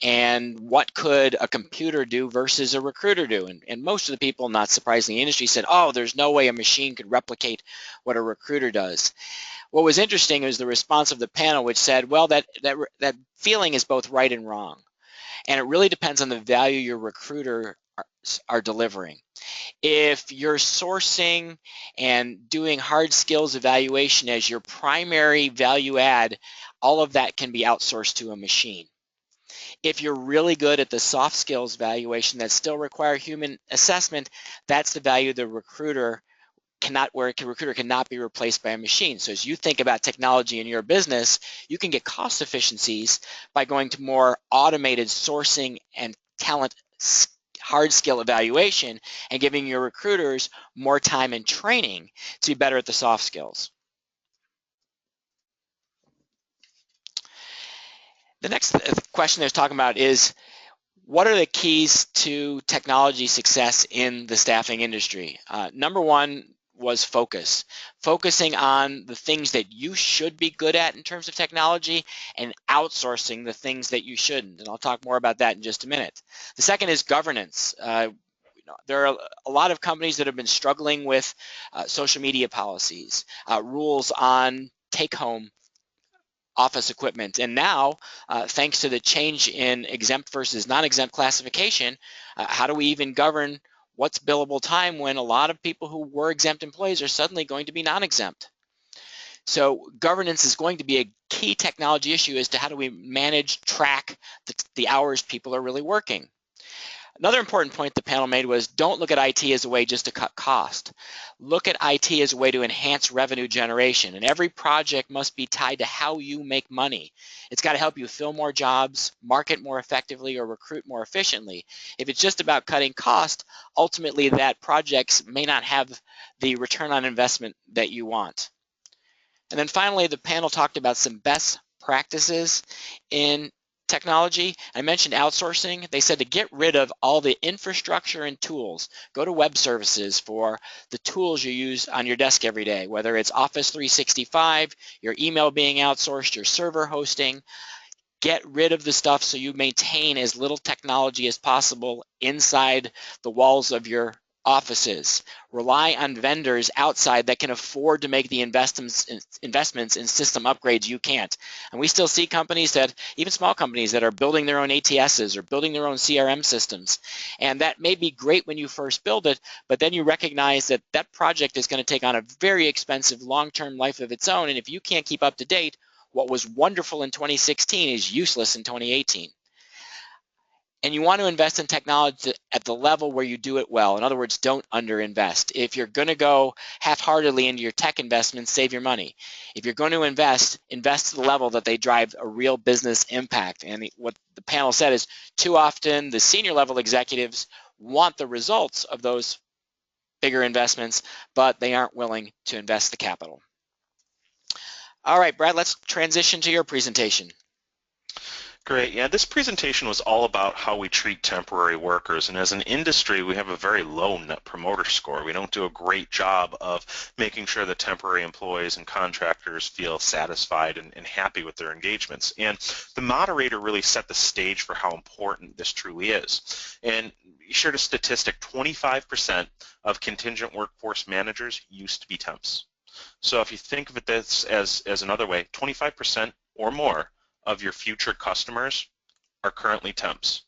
and what could a computer do versus a recruiter do. And most of the people, not surprisingly, in the industry said, oh, there's no way a machine could replicate what a recruiter does. What was interesting was the response of the panel, which said, well, that feeling is both right and wrong. And it really depends on the value your recruiter are delivering. If you're sourcing and doing hard skills evaluation as your primary value add, all of that can be outsourced to a machine. If you're really good at the soft skills evaluation that still require human assessment, that's the value the recruiter cannot be replaced by a machine. So as you think about technology in your business, you can get cost efficiencies by going to more automated sourcing and talent hard skill evaluation and giving your recruiters more time and training to be better at the soft skills. The next question they're talking about is, what are the keys to technology success in the staffing industry? Number one was focus. Focusing on the things that you should be good at in terms of technology and outsourcing the things that you shouldn't. And I'll talk more about that in just a minute. The second is governance. There are a lot of companies that have been struggling with social media policies, rules on take-home office equipment. And now, thanks to the change in exempt versus non-exempt classification, how do we even govern what's billable time when a lot of people who were exempt employees are suddenly going to be non-exempt? So governance is going to be a key technology issue as to how do we manage, track the hours people are really working. Another important point the panel made was don't look at IT as a way just to cut cost. Look at IT as a way to enhance revenue generation, and every project must be tied to how you make money. It's got to help you fill more jobs, market more effectively, or recruit more efficiently. If it's just about cutting cost, ultimately that project may not have the return on investment that you want. And then finally, the panel talked about some best practices in technology. I mentioned outsourcing. They said to get rid of all the infrastructure and tools. Go to web services for the tools you use on your desk every day, whether it's Office 365, your email being outsourced, your server hosting. Get rid of the stuff so you maintain as little technology as possible inside the walls of your offices. Rely on vendors outside that can afford to make the investments in system upgrades you can't. And we still see companies that, even small companies, that are building their own ATSs or building their own CRM systems. And that may be great when you first build it, but then you recognize that that project is going to take on a very expensive long-term life of its own. And if you can't keep up to date, what was wonderful in 2016 is useless in 2018. And you want to invest in technology at the level where you do it well. In other words, don't underinvest. If you're going to go half-heartedly into your tech investments, save your money. If you're going to invest to the level that they drive a real business impact. And what the panel said is, too often the senior level executives want the results of those bigger investments, but they aren't willing to invest the capital. All right, Brad, let's transition to your presentation. Great. Yeah, this presentation was all about how we treat temporary workers. And as an industry, we have a very low Net Promoter Score. We don't do a great job of making sure that temporary employees and contractors feel satisfied and happy with their engagements. And the moderator really set the stage for how important this truly is. And he shared a statistic: 25% of contingent workforce managers used to be temps. So if you think of it this as another way, 25% or more of your future customers are currently temps.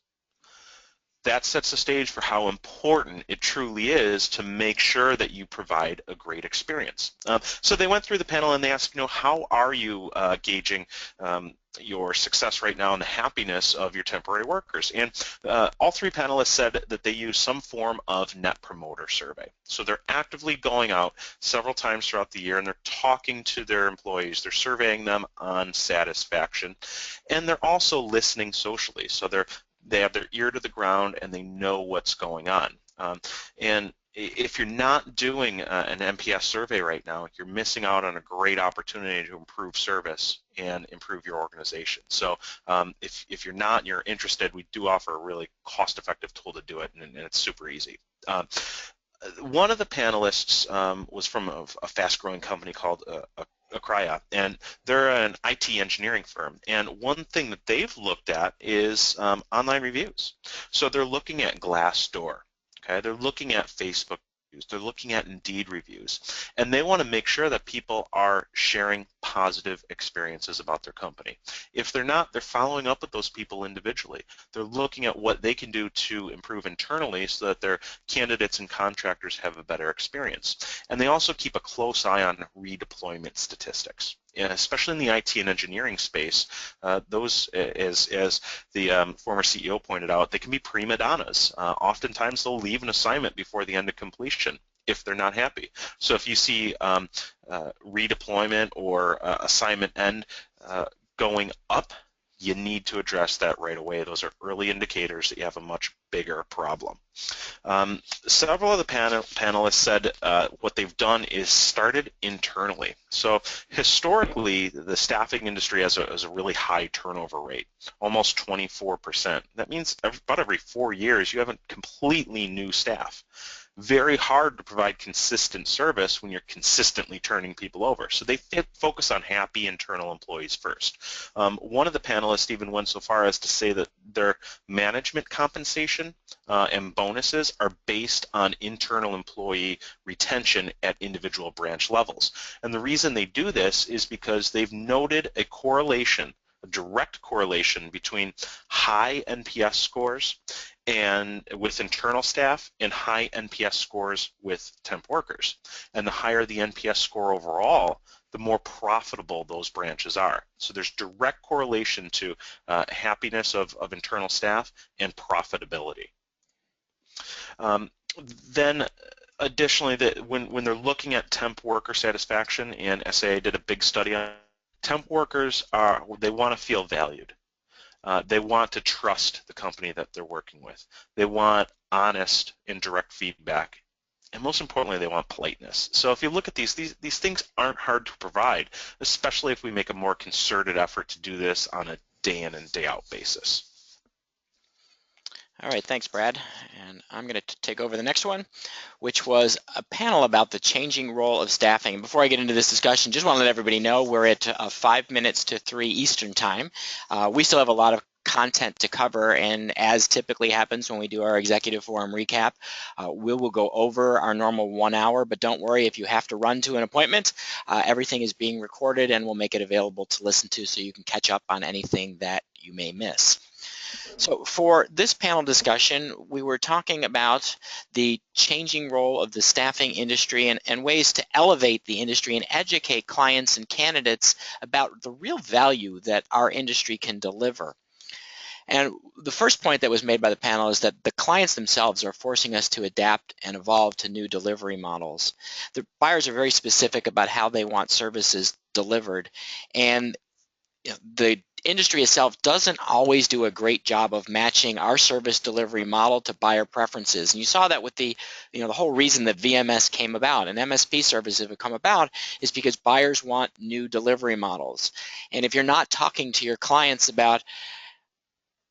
That sets the stage for how important it truly is to make sure that you provide a great experience. So they went through the panel and they asked, how are you gauging your success right now and the happiness of your temporary workers? And all three panelists said that they use some form of Net Promoter Survey. So they're actively going out several times throughout the year and they're talking to their employees. They're surveying them on satisfaction, and they're also listening socially. So they have their ear to the ground and they know what's going on. And if you're not doing an NPS survey right now, you're missing out on a great opportunity to improve service and improve your organization. So if you're not and you're interested, we do offer a really cost-effective tool to do it, and it's super easy. One of the panelists was from a fast-growing company called Akraya, and they're an IT engineering firm. And one thing that they've looked at is online reviews. So they're looking at Glassdoor. Okay, they're looking at Facebook reviews, they're looking at Indeed reviews, and they want to make sure that people are sharing positive experiences about their company. If they're not, they're following up with those people individually. They're looking at what they can do to improve internally so that their candidates and contractors have a better experience. And they also keep a close eye on redeployment statistics. And especially in the IT and engineering space, those, as the former CEO pointed out, they can be prima donnas. Oftentimes they'll leave an assignment before the end of completion if they're not happy. So if you see redeployment or assignment end going up, you need to address that right away. Those are early indicators that you have a much bigger problem. Several of the panelists said what they've done is started internally. So historically, the staffing industry has a really high turnover rate, almost 24%. That means about every 4 years you have a completely new staff. Very hard to provide consistent service when you're consistently turning people over. So they focus on happy internal employees first. One of the panelists even went so far as to say that their management compensation and bonuses are based on internal employee retention at individual branch levels. And the reason they do this is because they've noted a correlation, a direct correlation between high NPS scores and with internal staff and high NPS scores with temp workers. And the higher the NPS score overall, the more profitable those branches are. So there's direct correlation to happiness of internal staff and profitability. Then additionally, when they're looking at temp worker satisfaction, and SAA did a big study on temp workers, they want to feel valued. They want to trust the company that they're working with. They want honest and direct feedback. And most importantly, they want politeness. So if you look at these things aren't hard to provide, especially if we make a more concerted effort to do this on a day in and day out basis. All right, thanks, Brad. And I'm going to take over the next one, which was a panel about the changing role of staffing. And before I get into this discussion, just want to let everybody know we're at 5 minutes to 3 Eastern time. We still have a lot of content to cover, and as typically happens when we do our executive forum recap, we will go over our normal 1 hour, but don't worry if you have to run to an appointment. Everything is being recorded and we'll make it available to listen to so you can catch up on anything that you may miss. So for this panel discussion, we were talking about the changing role of the staffing industry and ways to elevate the industry and educate clients and candidates about the real value that our industry can deliver. And the first point that was made by the panel is that the clients themselves are forcing us to adapt and evolve to new delivery models. The buyers are very specific about how they want services delivered, and the industry itself doesn't always do a great job of matching our service delivery model to buyer preferences. And you saw that with the whole reason that VMS came about and MSP services have come about is because buyers want new delivery models. And if you're not talking to your clients about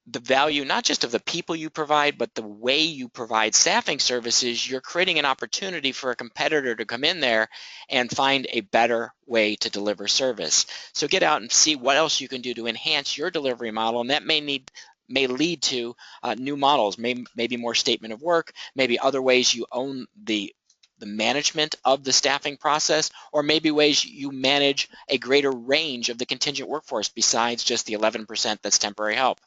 the value not just of the people you provide, but the way you provide staffing services, you're creating an opportunity for a competitor to come in there and find a better way to deliver service. So get out and see what else you can do to enhance your delivery model, and that may lead to new models, maybe more statement of work, maybe other ways you own the management of the staffing process, or maybe ways you manage a greater range of the contingent workforce besides just the 11% that's temporary help.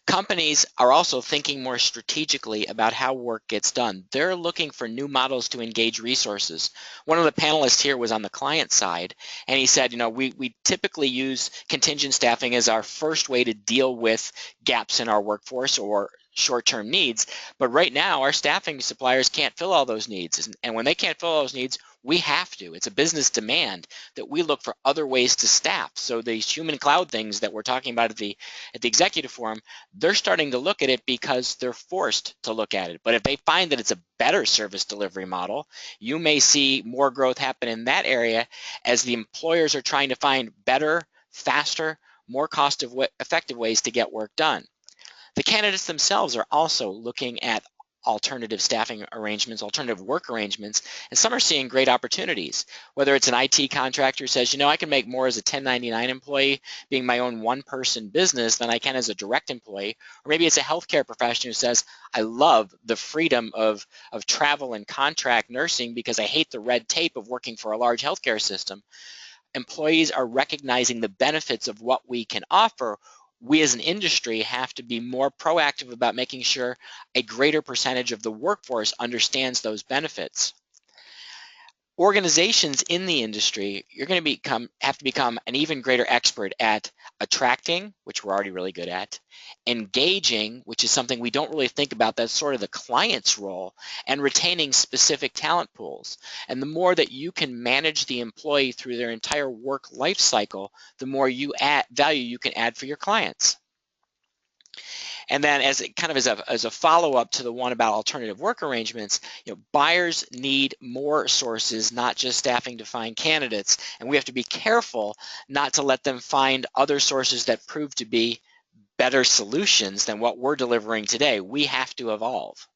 Companies are also thinking more strategically about how work gets done. They're looking for new models to engage resources. One of the panelists here was on the client side, and he said, we typically use contingent staffing as our first way to deal with gaps in our workforce or short-term needs, but right now our staffing suppliers can't fill all those needs, and when they can't fill those needs, we have to. It's a business demand that we look for other ways to staff. So these human cloud things that we're talking about at the executive forum, they're starting to look at it because they're forced to look at it. But if they find that it's a better service delivery model, you may see more growth happen in that area as the employers are trying to find better, faster, more cost-effective ways to get work done. The candidates themselves are also looking at alternative staffing arrangements, alternative work arrangements, and some are seeing great opportunities. Whether it's an IT contractor who says, I can make more as a 1099 employee being my own one-person business than I can as a direct employee, or maybe it's a healthcare professional who says, I love the freedom of travel and contract nursing because I hate the red tape of working for a large healthcare system. Employees are recognizing the benefits of what we can offer. We as an industry have to be more proactive about making sure a greater percentage of the workforce understands those benefits. Organizations in the industry, you're going to have to become an even greater expert at attracting, which we're already really good at, engaging, which is something we don't really think about, that's sort of the client's role, and retaining specific talent pools. And the more that you can manage the employee through their entire work life cycle, the more value you can add for your clients. And then as a follow-up to the one about alternative work arrangements, buyers need more sources, not just staffing to find candidates. And we have to be careful not to let them find other sources that prove to be better solutions than what we're delivering today. We have to evolve.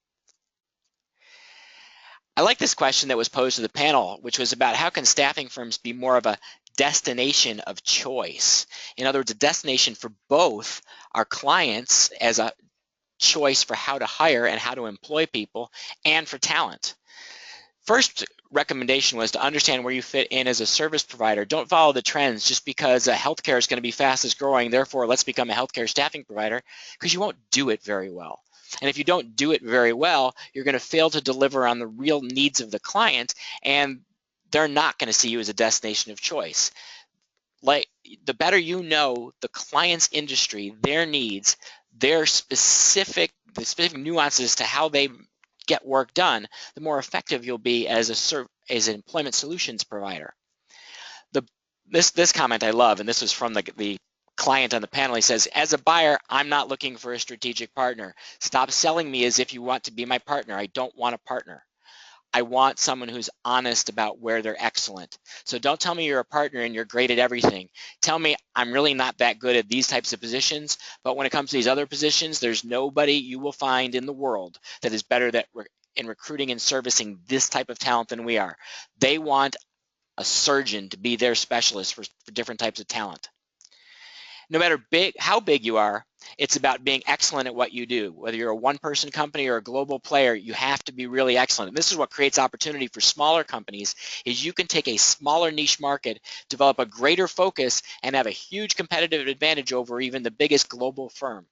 I like this question that was posed to the panel, which was about how can staffing firms be more of a destination of choice? In other words, a destination for both our clients as a choice for how to hire and how to employ people and for talent. First recommendation was to understand where you fit in as a service provider. Don't follow the trends just because healthcare is going to be fastest growing, therefore let's become a healthcare staffing provider, because you won't do it very well. And if you don't do it very well, you're going to fail to deliver on the real needs of the client, and they're not going to see you as a destination of choice. Like, the better you know the client's industry, their needs, the specific nuances to how they get work done, the more effective you'll be as an employment solutions provider. This comment I love, and this was from the client on the panel. He says, as a buyer, I'm not looking for a strategic partner. Stop selling me as if you want to be my partner. I don't want a partner. I want someone who's honest about where they're excellent. So don't tell me you're a partner and you're great at everything. Tell me I'm really not that good at these types of positions, but when it comes to these other positions, there's nobody you will find in the world that is better in recruiting and servicing this type of talent than we are. They want a surgeon to be their specialist for different types of talent. No matter how big you are, it's about being excellent at what you do. Whether you're a one-person company or a global player, you have to be really excellent. And this is what creates opportunity for smaller companies, is you can take a smaller niche market, develop a greater focus, and have a huge competitive advantage over even the biggest global firm.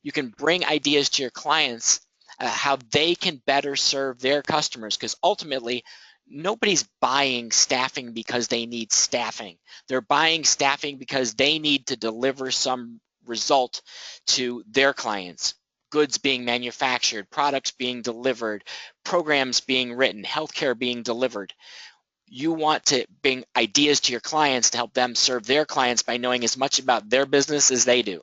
You can bring ideas to your clients, how they can better serve their customers, because ultimately, nobody's buying staffing because they need staffing. They're buying staffing because they need to deliver some result to their clients. Goods being manufactured, products being delivered, programs being written, healthcare being delivered. You want to bring ideas to your clients to help them serve their clients by knowing as much about their business as they do.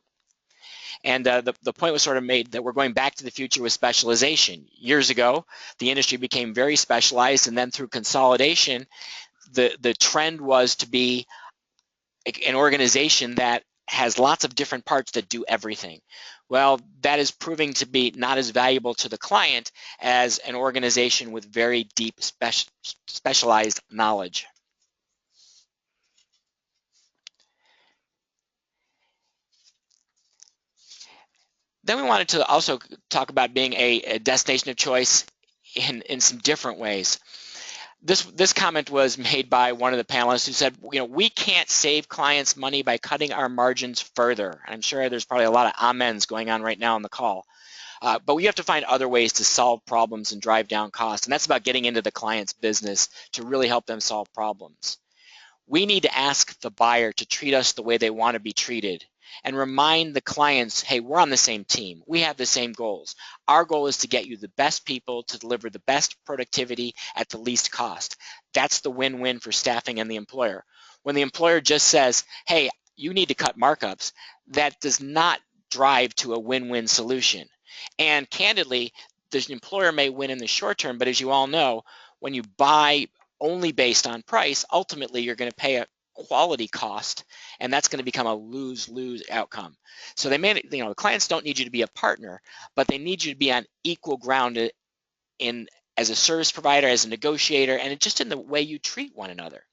And the point was sort of made that we're going back to the future with specialization. Years ago, the industry became very specialized, and then through consolidation, the trend was to be an organization that has lots of different parts that do everything. Well, that is proving to be not as valuable to the client as an organization with very deep specialized knowledge. Then we wanted to also talk about being a destination of choice in some different ways. This comment was made by one of the panelists who said, we can't save clients money by cutting our margins further. I'm sure there's probably a lot of amens going on right now on the call. But we have to find other ways to solve problems and drive down costs. And that's about getting into the client's business to really help them solve problems. We need to ask the buyer to treat us the way they want to be treated and remind the clients, hey, we're on the same team. We have the same goals. Our goal is to get you the best people to deliver the best productivity at the least cost. That's the win-win for staffing and the employer. When the employer just says, hey, you need to cut markups, that does not drive to a win-win solution. And candidly, the employer may win in the short term, but as you all know, when you buy only based on price, ultimately you're going to pay a quality cost, and that's going to become a lose-lose outcome. So the clients don't need you to be a partner, but they need you to be on equal ground as a service provider, as a negotiator, and just in the way you treat one another.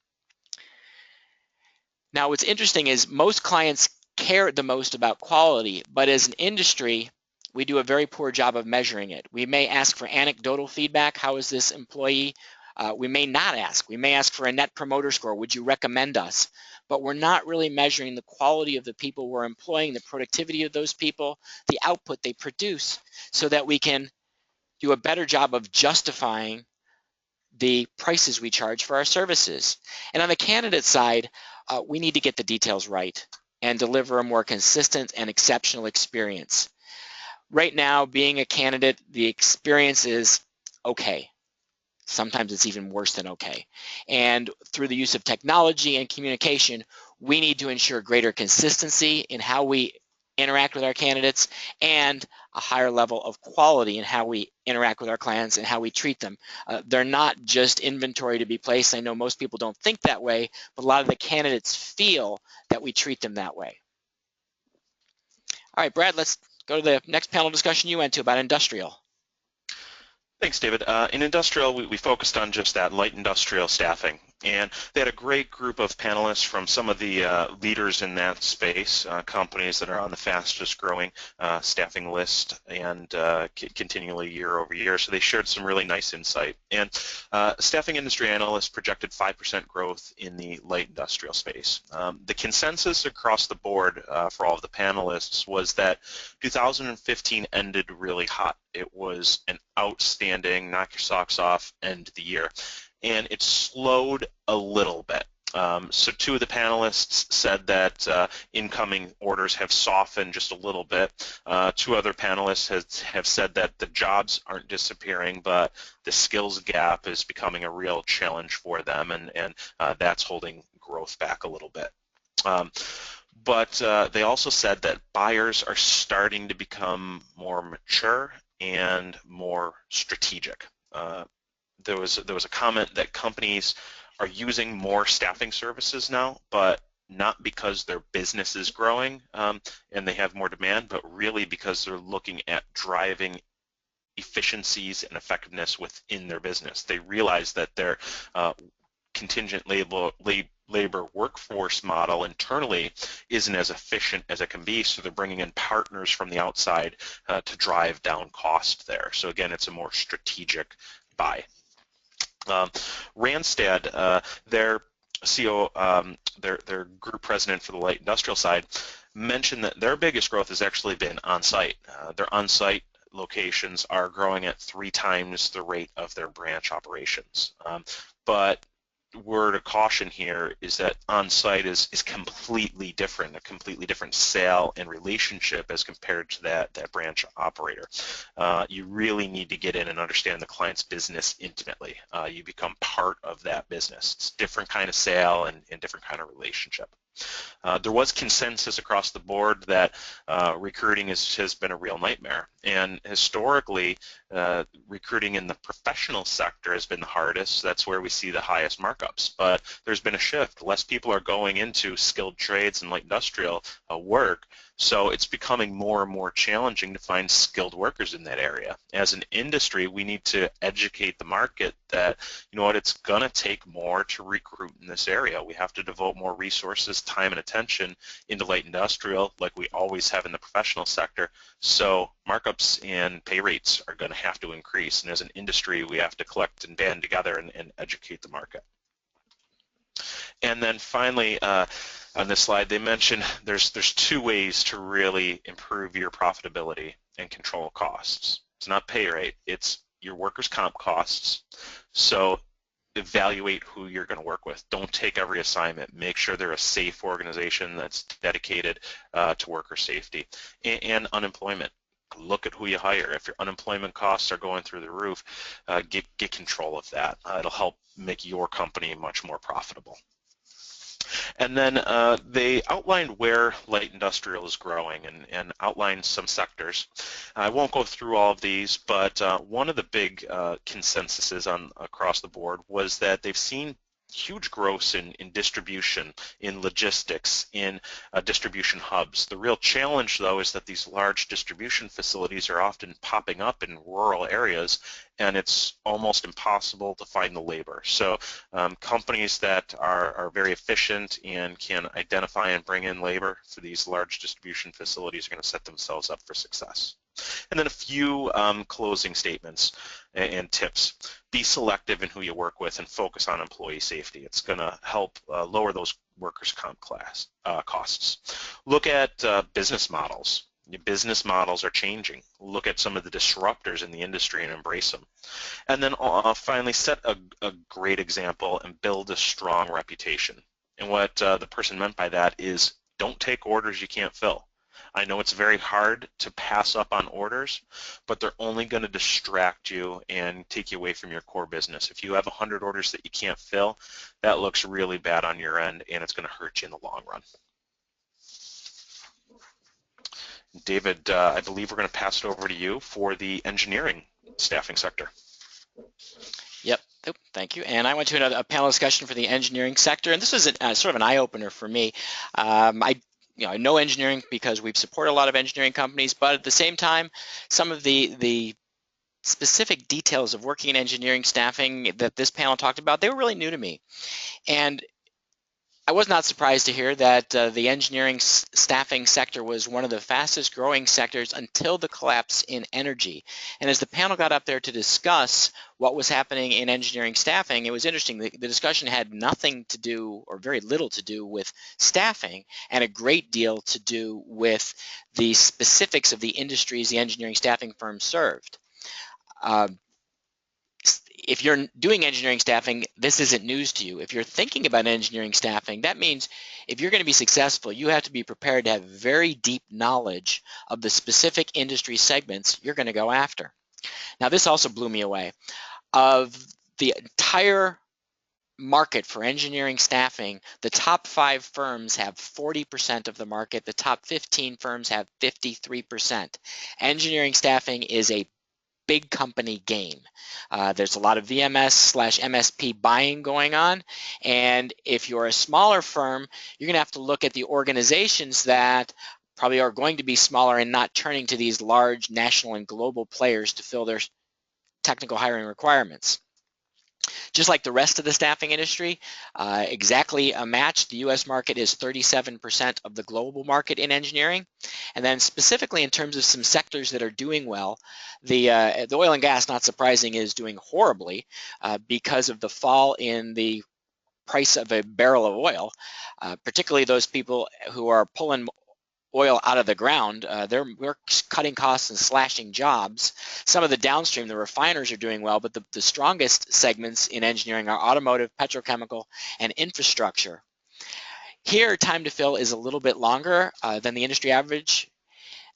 Now, what's interesting is most clients care the most about quality, but as an industry, we do a very poor job of measuring it. We may ask for anecdotal feedback. How is this employee? We may not ask. We may ask for a net promoter score. Would you recommend us? But we're not really measuring the quality of the people we're employing, the productivity of those people, the output they produce, so that we can do a better job of justifying the prices we charge for our services. And on the candidate side, we need to get the details right and deliver a more consistent and exceptional experience. Right now, being a candidate, the experience is okay. Sometimes it's even worse than okay. And through the use of technology and communication, we need to ensure greater consistency in how we interact with our candidates and a higher level of quality in how we interact with our clients and how we treat them. They're not just inventory to be placed. I know most people don't think that way, but a lot of the candidates feel that we treat them that way. All right, Brad, let's go to the next panel discussion you went to about industrial. Thanks, David. In industrial, we focused on just that, light industrial staffing. And they had a great group of panelists from some of the leaders in that space, companies that are on the fastest growing staffing list and continually year over year. So they shared some really nice insight. And staffing industry analysts projected 5% growth in the light industrial space. The consensus across the board for all of the panelists was that 2015 ended really hot. It was an outstanding, knock your socks off end of the year. And it slowed a little bit. So two of the panelists said that incoming orders have softened just a little bit. Two other panelists have said that the jobs aren't disappearing, but the skills gap is becoming a real challenge for them, and that's holding growth back a little bit. But they also said that buyers are starting to become more mature and more strategic. there was a comment that companies are using more staffing services now, but not because their business is growing and they have more demand, but really because they're looking at driving efficiencies and effectiveness within their business. They realize that their contingent labor workforce model internally isn't as efficient as it can be, so they're bringing in partners from the outside to drive down cost there. So again, it's a more strategic buy. Randstad, their CEO, their group president for the light industrial side, mentioned that their biggest growth has actually been on-site. Their on-site locations are growing at 3 times the rate of their branch operations. But word of caution here is that on-site is completely different, a completely different sale and relationship as compared to that branch operator. You really need to get in and understand the client's business intimately. You become part of that business. It's a different kind of sale and different kind of relationship. There was consensus across the board that recruiting has been a real nightmare, and historically recruiting in the professional sector has been the hardest. That's where we see the highest markups, but there's been a shift. Less people are going into skilled trades and light industrial work, so it's becoming more and more challenging to find skilled workers in that area. As an industry, we need to educate the market that, you know what, it's going to take more to recruit in this area. We have to devote more resources, time, and attention into light industrial like we always have in the professional sector. So markups and pay rates are going to have to increase. And as an industry, we have to collect and band together and educate the market. And then finally, on this slide, they mentioned there's 2 ways to really improve your profitability and control costs. It's not pay rate, it's your workers' comp costs. So evaluate who you're going to work with. Don't take every assignment. Make sure they're a safe organization that's dedicated to worker safety. And unemployment. Look at who you hire. If your unemployment costs are going through the roof, get control of that. It'll help make your company much more profitable. And then they outlined where light industrial is growing and outlined some sectors. I won't go through all of these, but one of the big consensuses across the board was that they've seen huge growth in distribution, in logistics, in distribution hubs. The real challenge, though, is that these large distribution facilities are often popping up in rural areas, and it's almost impossible to find the labor. So companies that are very efficient and can identify and bring in labor for these large distribution facilities are going to set themselves up for success. And then a few closing statements and tips. Be selective in who you work with and focus on employee safety. It's going to help lower those workers' comp costs. Look at business models. Your business models are changing. Look at some of the disruptors in the industry and embrace them. And then finally, set a great example and build a strong reputation. And what the person meant by that is don't take orders you can't fill. I know it's very hard to pass up on orders, but they're only going to distract you and take you away from your core business. If you have 100 orders that you can't fill, that looks really bad on your end, and it's going to hurt you in the long run. David, I believe we're going to pass it over to you for the engineering staffing sector. Yep. Thank you. And I went to a panel discussion for the engineering sector, and this was sort of an eye-opener for me. I know engineering because we've supported a lot of engineering companies, but at the same time, some of the specific details of working in engineering staffing that this panel talked about, they were really new to me. And I was not surprised to hear that the engineering staffing sector was one of the fastest growing sectors until the collapse in energy. And as the panel got up there to discuss what was happening in engineering staffing, it was interesting. The discussion had nothing to do, or very little to do, with staffing, and a great deal to do with the specifics of the industries the engineering staffing firms served. If you're doing engineering staffing, this isn't news to you. If you're thinking about engineering staffing, that means if you're going to be successful, you have to be prepared to have very deep knowledge of the specific industry segments you're going to go after. Now, this also blew me away. Of the entire market for engineering staffing, the top 5 firms have 40% of the market. The top 15 firms have 53%. Engineering staffing is a big company game. There's a lot of VMS/MSP buying going on, and if you're a smaller firm, you're going to have to look at the organizations that probably are going to be smaller and not turning to these large national and global players to fill their technical hiring requirements. Just like the rest of the staffing industry, exactly a match. The U.S. market is 37% of the global market in engineering. And then specifically in terms of some sectors that are doing well, the oil and gas, not surprising, is doing horribly because of the fall in the price of a barrel of oil, particularly those people who are pulling oil out of the ground. We're cutting costs and slashing jobs. Some of the downstream, the refiners are doing well, but the strongest segments in engineering are automotive, petrochemical, and infrastructure. Here, time to fill is a little bit longer than the industry average.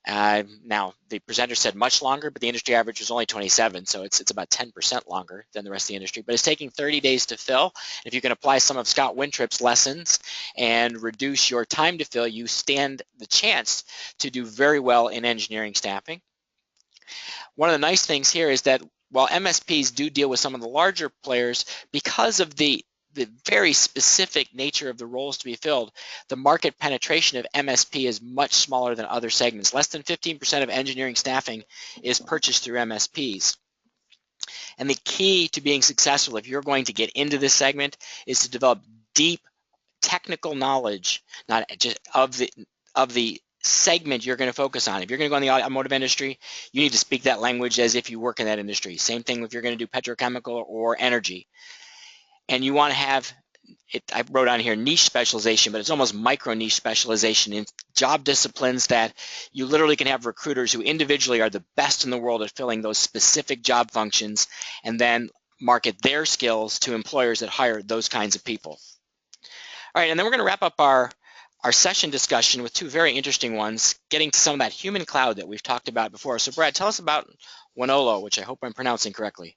Now, the presenter said much longer, but the industry average was only 27, so it's about 10% longer than the rest of the industry. But it's taking 30 days to fill. If you can apply some of Scott Wintrip's lessons and reduce your time to fill, you stand the chance to do very well in engineering staffing. One of the nice things here is that while MSPs do deal with some of the larger players, because of the very specific nature of the roles to be filled, the market penetration of MSP is much smaller than other segments. Less than 15% of engineering staffing is purchased through MSPs. And the key to being successful, if you're going to get into this segment, is to develop deep technical knowledge, not just of the segment you're going to focus on. If you're going to go in the automotive industry, you need to speak that language as if you work in that industry. Same thing if you're going to do petrochemical or energy. And you want to have, I wrote on here niche specialization, but it's almost micro niche specialization in job disciplines that you literally can have recruiters who individually are the best in the world at filling those specific job functions and then market their skills to employers that hire those kinds of people. All right, and then we're going to wrap up our session discussion with two very interesting ones, getting to some of that human cloud that we've talked about before. So Brad, tell us about Wonolo, which I hope I'm pronouncing correctly.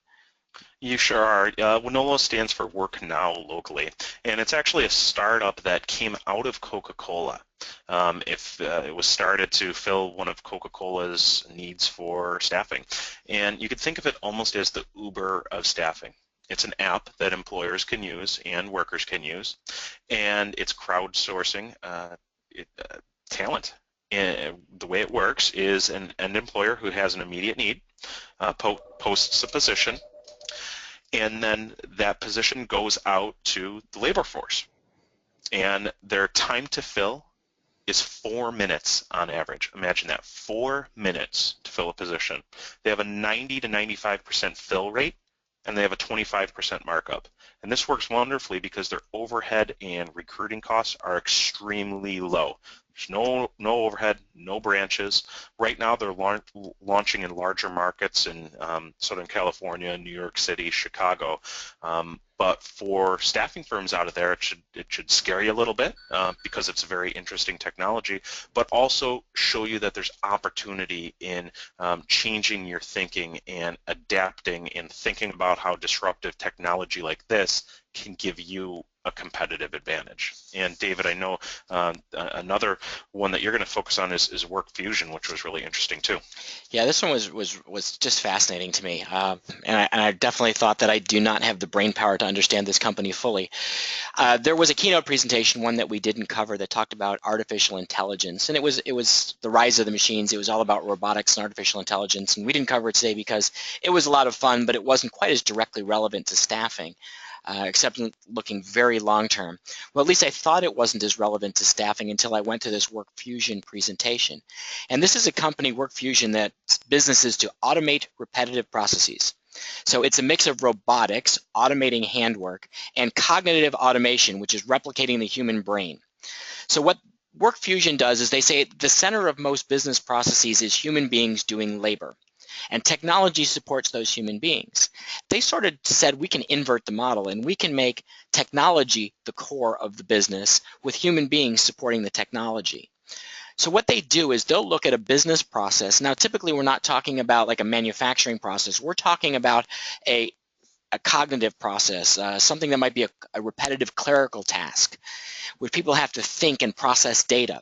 You sure are. Wonolo stands for Work Now Locally, and it's actually a startup that came out of Coca-Cola. It was started to fill one of Coca-Cola's needs for staffing, and you could think of it almost as the Uber of staffing. It's an app that employers can use and workers can use, and it's crowdsourcing talent. And the way it works is an employer who has an immediate need posts a position, and then that position goes out to the labor force. And their time to fill is 4 minutes on average. Imagine that, 4 minutes to fill a position. They have a 90 to 95% fill rate, and they have a 25% markup. And this works wonderfully because their overhead and recruiting costs are extremely low. There's no overhead, no branches. Right now they're launching in larger markets in Southern California, New York City, Chicago. But for staffing firms out of there, it should scare you a little bit because it's a very interesting technology, but also show you that there's opportunity in changing your thinking and adapting and thinking about how disruptive technology like this can give you a competitive advantage. And David, I know another one that you're going to focus on is Work Fusion, which was really interesting too. Yeah, this one was just fascinating to me, and I definitely thought that I do not have the brain power to understand this company fully. There was a keynote presentation, one that we didn't cover, that talked about artificial intelligence, and it was the rise of the machines. It was all about robotics and artificial intelligence, and we didn't cover it today because it was a lot of fun, but it wasn't quite as directly relevant to staffing. Except looking very long term. Well, at least I thought it wasn't as relevant to staffing until I went to this Work Fusion presentation. And this is a company, Work Fusion, that businesses to automate repetitive processes. So it's a mix of robotics, automating handwork, and cognitive automation, which is replicating the human brain. So what Work Fusion does is they say the center of most business processes is human beings doing labor. And technology supports those human beings. They sort of said we can invert the model and we can make technology the core of the business with human beings supporting the technology. So what they do is they'll look at a business process. Now, typically we're not talking about like a manufacturing process. We're talking about a cognitive process, something that might be a repetitive clerical task where people have to think and process data.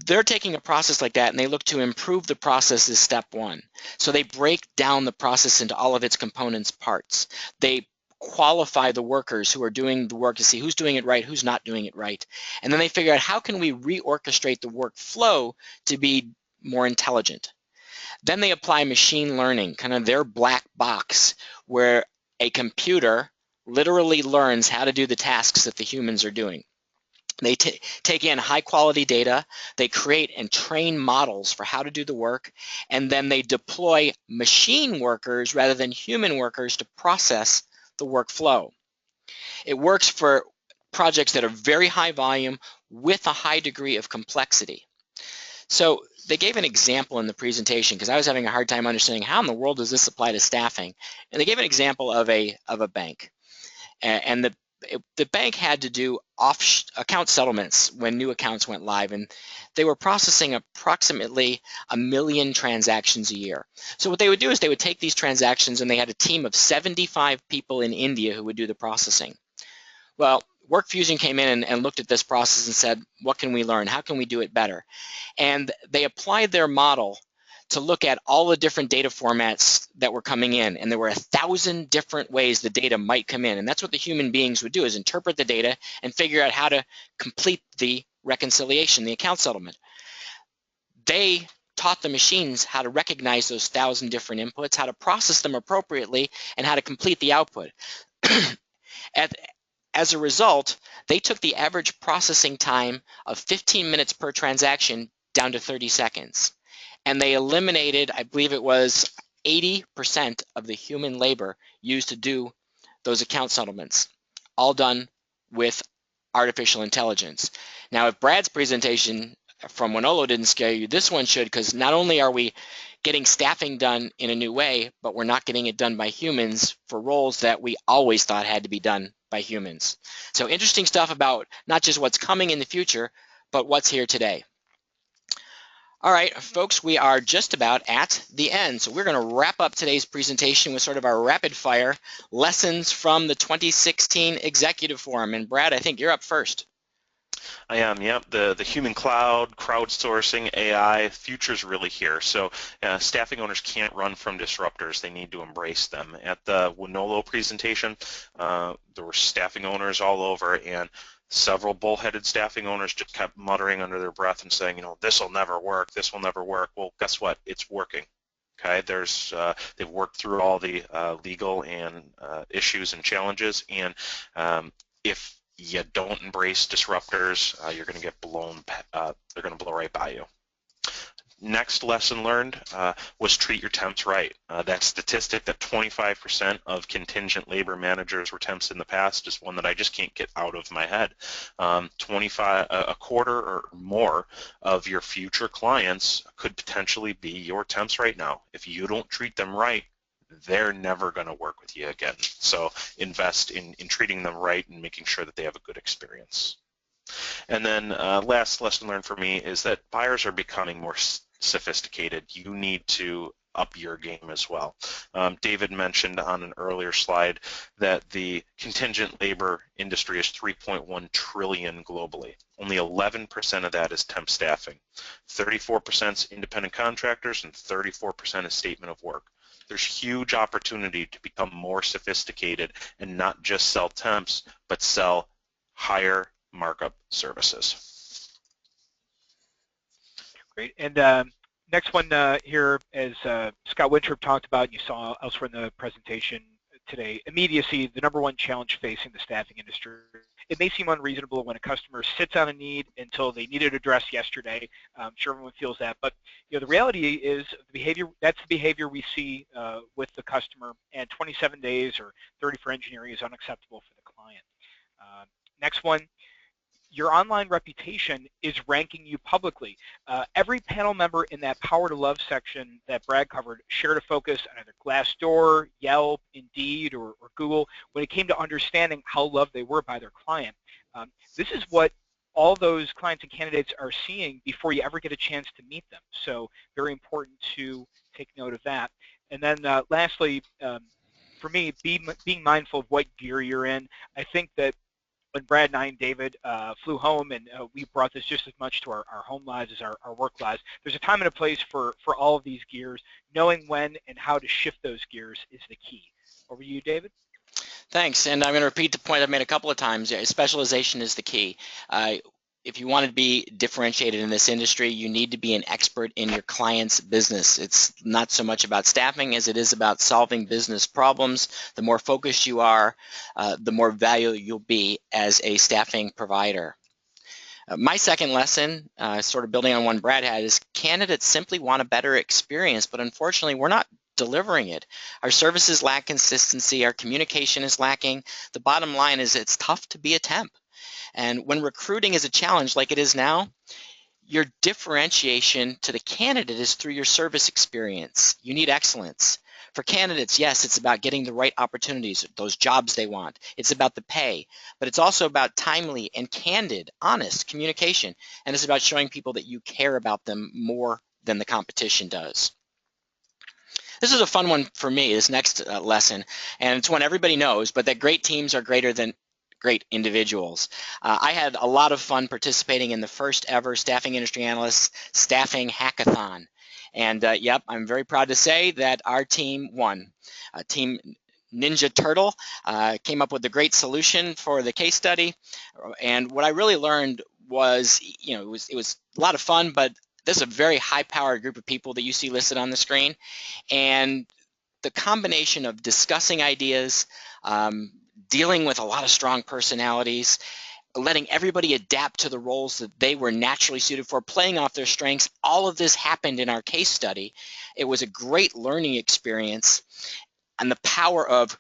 They're taking a process like that and they look to improve the process as step one. So they break down the process into all of its components parts. They qualify the workers who are doing the work to see who's doing it right, who's not doing it right. And then they figure out how can we reorchestrate the workflow to be more intelligent. Then they apply machine learning, kind of their black box, where a computer literally learns how to do the tasks that the humans are doing. They take in high quality data, they create and train models for how to do the work, and then they deploy machine workers rather than human workers to process the workflow. It works for projects that are very high volume with a high degree of complexity. So they gave an example in the presentation because I was having a hard time understanding how in the world does this apply to staffing. And they gave an example of a bank. And the bank had to do account settlements when new accounts went live, and they were processing approximately 1 million transactions a year. So what they would do is they would take these transactions, and they had a team of 75 people in India who would do the processing. Well, WorkFusion came in and looked at this process and said, what can we learn? How can we do it better? And they applied their model to look at all the different data formats that were coming in, and there were 1,000 different ways the data might come in, and that's what the human beings would do, is interpret the data and figure out how to complete the reconciliation, the account settlement. They taught the machines how to recognize those 1,000 different inputs, how to process them appropriately, and how to complete the output. As a result, they took the average processing time of 15 minutes per transaction down to 30 seconds. And they eliminated, I believe it was 80% of the human labor used to do those account settlements, all done with artificial intelligence. Now, if Brad's presentation from Winolo didn't scare you, this one should, because not only are we getting staffing done in a new way, but we're not getting it done by humans for roles that we always thought had to be done by humans. So interesting stuff about not just what's coming in the future, but what's here today. All right, folks, we are just about at the end. So we're going to wrap up today's presentation with sort of our rapid fire lessons from the 2016 Executive Forum. And Brad, I think you're up first. I am, yep. The human cloud, crowdsourcing, AI, future's really here. So staffing owners can't run from disruptors. They need to embrace them. At the Winolo presentation, there were staffing owners all over, and several bullheaded staffing owners just kept muttering under their breath and saying, this will never work, this will never work. Well, guess what? It's working. Okay, they've worked through all the legal and issues and challenges, and if you don't embrace disruptors, you're going to get blown. They're going to blow right by you. Next lesson learned was treat your temps right. That statistic that 25% of contingent labor managers were temps in the past is one that I just can't get out of my head. A quarter or more of your future clients could potentially be your temps right now. If you don't treat them right, they're never going to work with you again. So invest in treating them right and making sure that they have a good experience. And then last lesson learned for me is that buyers are becoming more sophisticated. You need to up your game as well. David mentioned on an earlier slide that the contingent labor industry is 3.1 trillion globally. Only 11% of that is temp staffing. 34% is independent contractors and 34% is statement of work. There's huge opportunity to become more sophisticated and not just sell temps, but sell higher markup services. Great. And next one here, as Scott Winthrop talked about, you saw elsewhere in the presentation today, immediacy, the #1 challenge facing the staffing industry. It may seem unreasonable when a customer sits on a need until they need it addressed yesterday. I'm sure everyone feels that, but the reality is that's the behavior we see with the customer, and 27 days or 30 for engineering is unacceptable for the client. Next one, your online reputation is ranking you publicly. Every panel member in that Power to Love section that Brad covered shared a focus on either Glassdoor, Yelp, Indeed, or Google when it came to understanding how loved they were by their client. This is what all those clients and candidates are seeing before you ever get a chance to meet them. So very important to take note of that. And then lastly, for me, being mindful of what gear you're in. I think that when Brad and I and David flew home, and we brought this just as much to our home lives as our work lives. There's a time and a place for all of these gears. Knowing when and how to shift those gears is the key. Over to you, David. Thanks, and I'm going to repeat the point I've made a couple of times. Specialization is the key. If you want to be differentiated in this industry, you need to be an expert in your client's business. It's not so much about staffing as it is about solving business problems. The more focused you are, the more valuable you'll be as a staffing provider. My second lesson, sort of building on one Brad had, is candidates simply want a better experience, but unfortunately we're not delivering it. Our services lack consistency, our communication is lacking. The bottom line is it's tough to be a temp. And when recruiting is a challenge like it is now, your differentiation to the candidate is through your service experience. You need excellence. For candidates, yes, it's about getting the right opportunities, those jobs they want. It's about the pay, but it's also about timely and candid, honest communication. And it's about showing people that you care about them more than the competition does. This is a fun one for me, this next lesson, and it's one everybody knows, but that great teams are greater than great individuals. I had a lot of fun participating in the first ever Staffing Industry Analysts Staffing Hackathon. And yep, I'm very proud to say that our team won. Team Ninja Turtle came up with a great solution for the case study. And what I really learned was, it was a lot of fun, but this is a very high-powered group of people that you see listed on the screen. And the combination of discussing ideas, dealing with a lot of strong personalities, letting everybody adapt to the roles that they were naturally suited for, playing off their strengths, all of this happened in our case study. It was a great learning experience, and the power of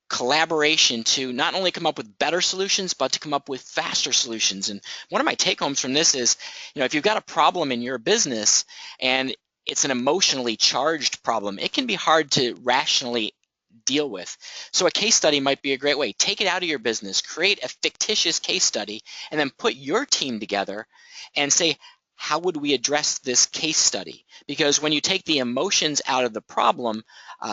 collaboration to not only come up with better solutions, but to come up with faster solutions. And one of my take-homes from this is, if you've got a problem in your business and it's an emotionally charged problem, it can be hard to rationally deal with. So a case study might be a great way. Take it out of your business, create a fictitious case study, and then put your team together and say, how would we address this case study? Because when you take the emotions out of the problem,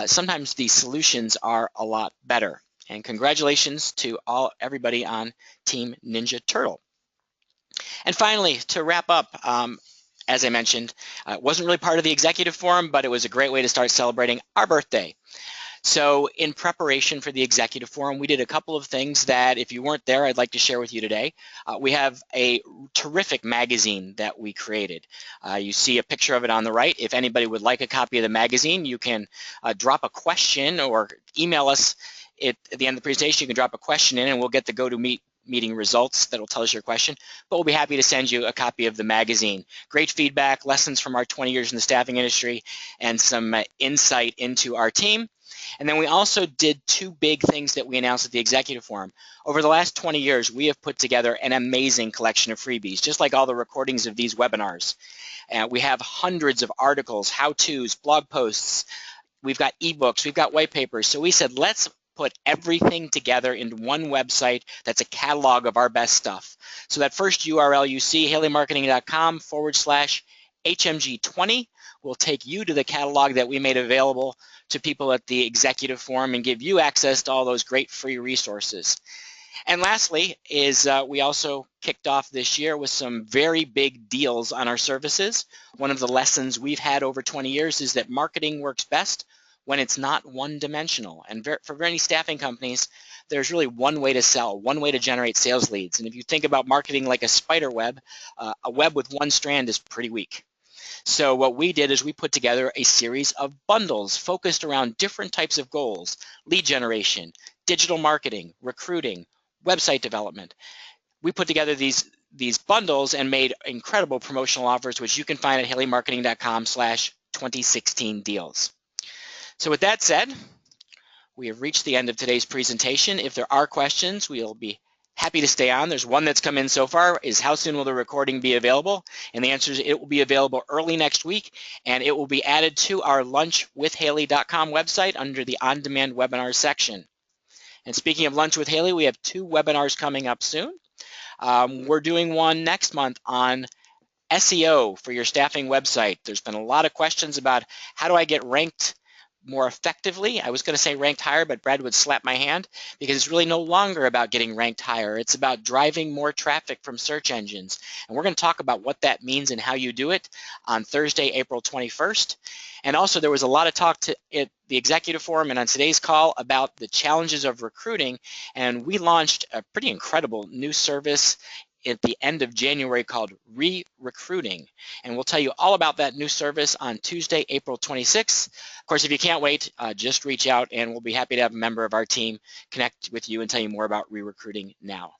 sometimes the solutions are a lot better. And congratulations to everybody on Team Ninja Turtle. And finally, to wrap up, as I mentioned, it wasn't really part of the executive forum, but it was a great way to start celebrating our birthday. So in preparation for the executive forum, we did a couple of things that if you weren't there, I'd like to share with you today. We have a terrific magazine that we created. You see a picture of it on the right. If anybody would like a copy of the magazine, you can drop a question or email us at the end of the presentation. You can drop a question in and we'll get the GoToMeeting results that will tell us your question, but we'll be happy to send you a copy of the magazine. Great feedback, lessons from our 20 years in the staffing industry, and some insight into our team. And then we also did two big things that we announced at the executive forum. Over the last 20 years, we have put together an amazing collection of freebies, just like all the recordings of these webinars. We have hundreds of articles, how-tos, blog posts. We've got ebooks, we've got white papers. So we said, let's put everything together into one website that's a catalog of our best stuff. So that first URL you see, haleymarketing.com/HMG20, will take you to the catalog that we made available to people at the executive forum and give you access to all those great free resources. And lastly is we also kicked off this year with some very big deals on our services. One of the lessons we've had over 20 years is that marketing works best when it's not one-dimensional. And for many staffing companies, there's really one way to sell, one way to generate sales leads. And if you think about marketing like a spider web, a web with one strand is pretty weak. So what we did is we put together a series of bundles focused around different types of goals: lead generation, digital marketing, recruiting, website development. We put together these bundles and made incredible promotional offers, which you can find at haleymarketing.com/2016deals. So with that said, we have reached the end of today's presentation. If there are questions, we'll be happy to stay on. There's one that's come in so far, is how soon will the recording be available? And the answer is it will be available early next week, and it will be added to our lunchwithhaley.com website under the on-demand webinars section. And speaking of Lunch with Haley, we have 2 webinars coming up soon. We're doing one next month on SEO for your staffing website. There's been a lot of questions about how do I get ranked more effectively. I was going to say ranked higher, but Brad would slap my hand because it's really no longer about getting ranked higher. It's about driving more traffic from search engines. And we're going to talk about what that means and how you do it on Thursday, April 21st. And also there was a lot of talk at the executive forum and on today's call about the challenges of recruiting. And we launched a pretty incredible new service at the end of January called Re-Recruiting. And we'll tell you all about that new service on Tuesday, April 26th. Of course, if you can't wait, just reach out and we'll be happy to have a member of our team connect with you and tell you more about Re-Recruiting now.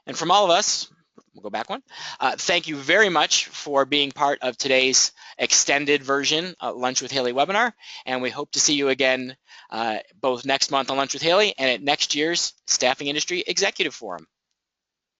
And from all of us, we'll go back one. Thank you very much for being part of today's extended version Lunch with Haley webinar. And we hope to see you again both next month on Lunch with Haley and at next year's Staffing Industry Executive Forum.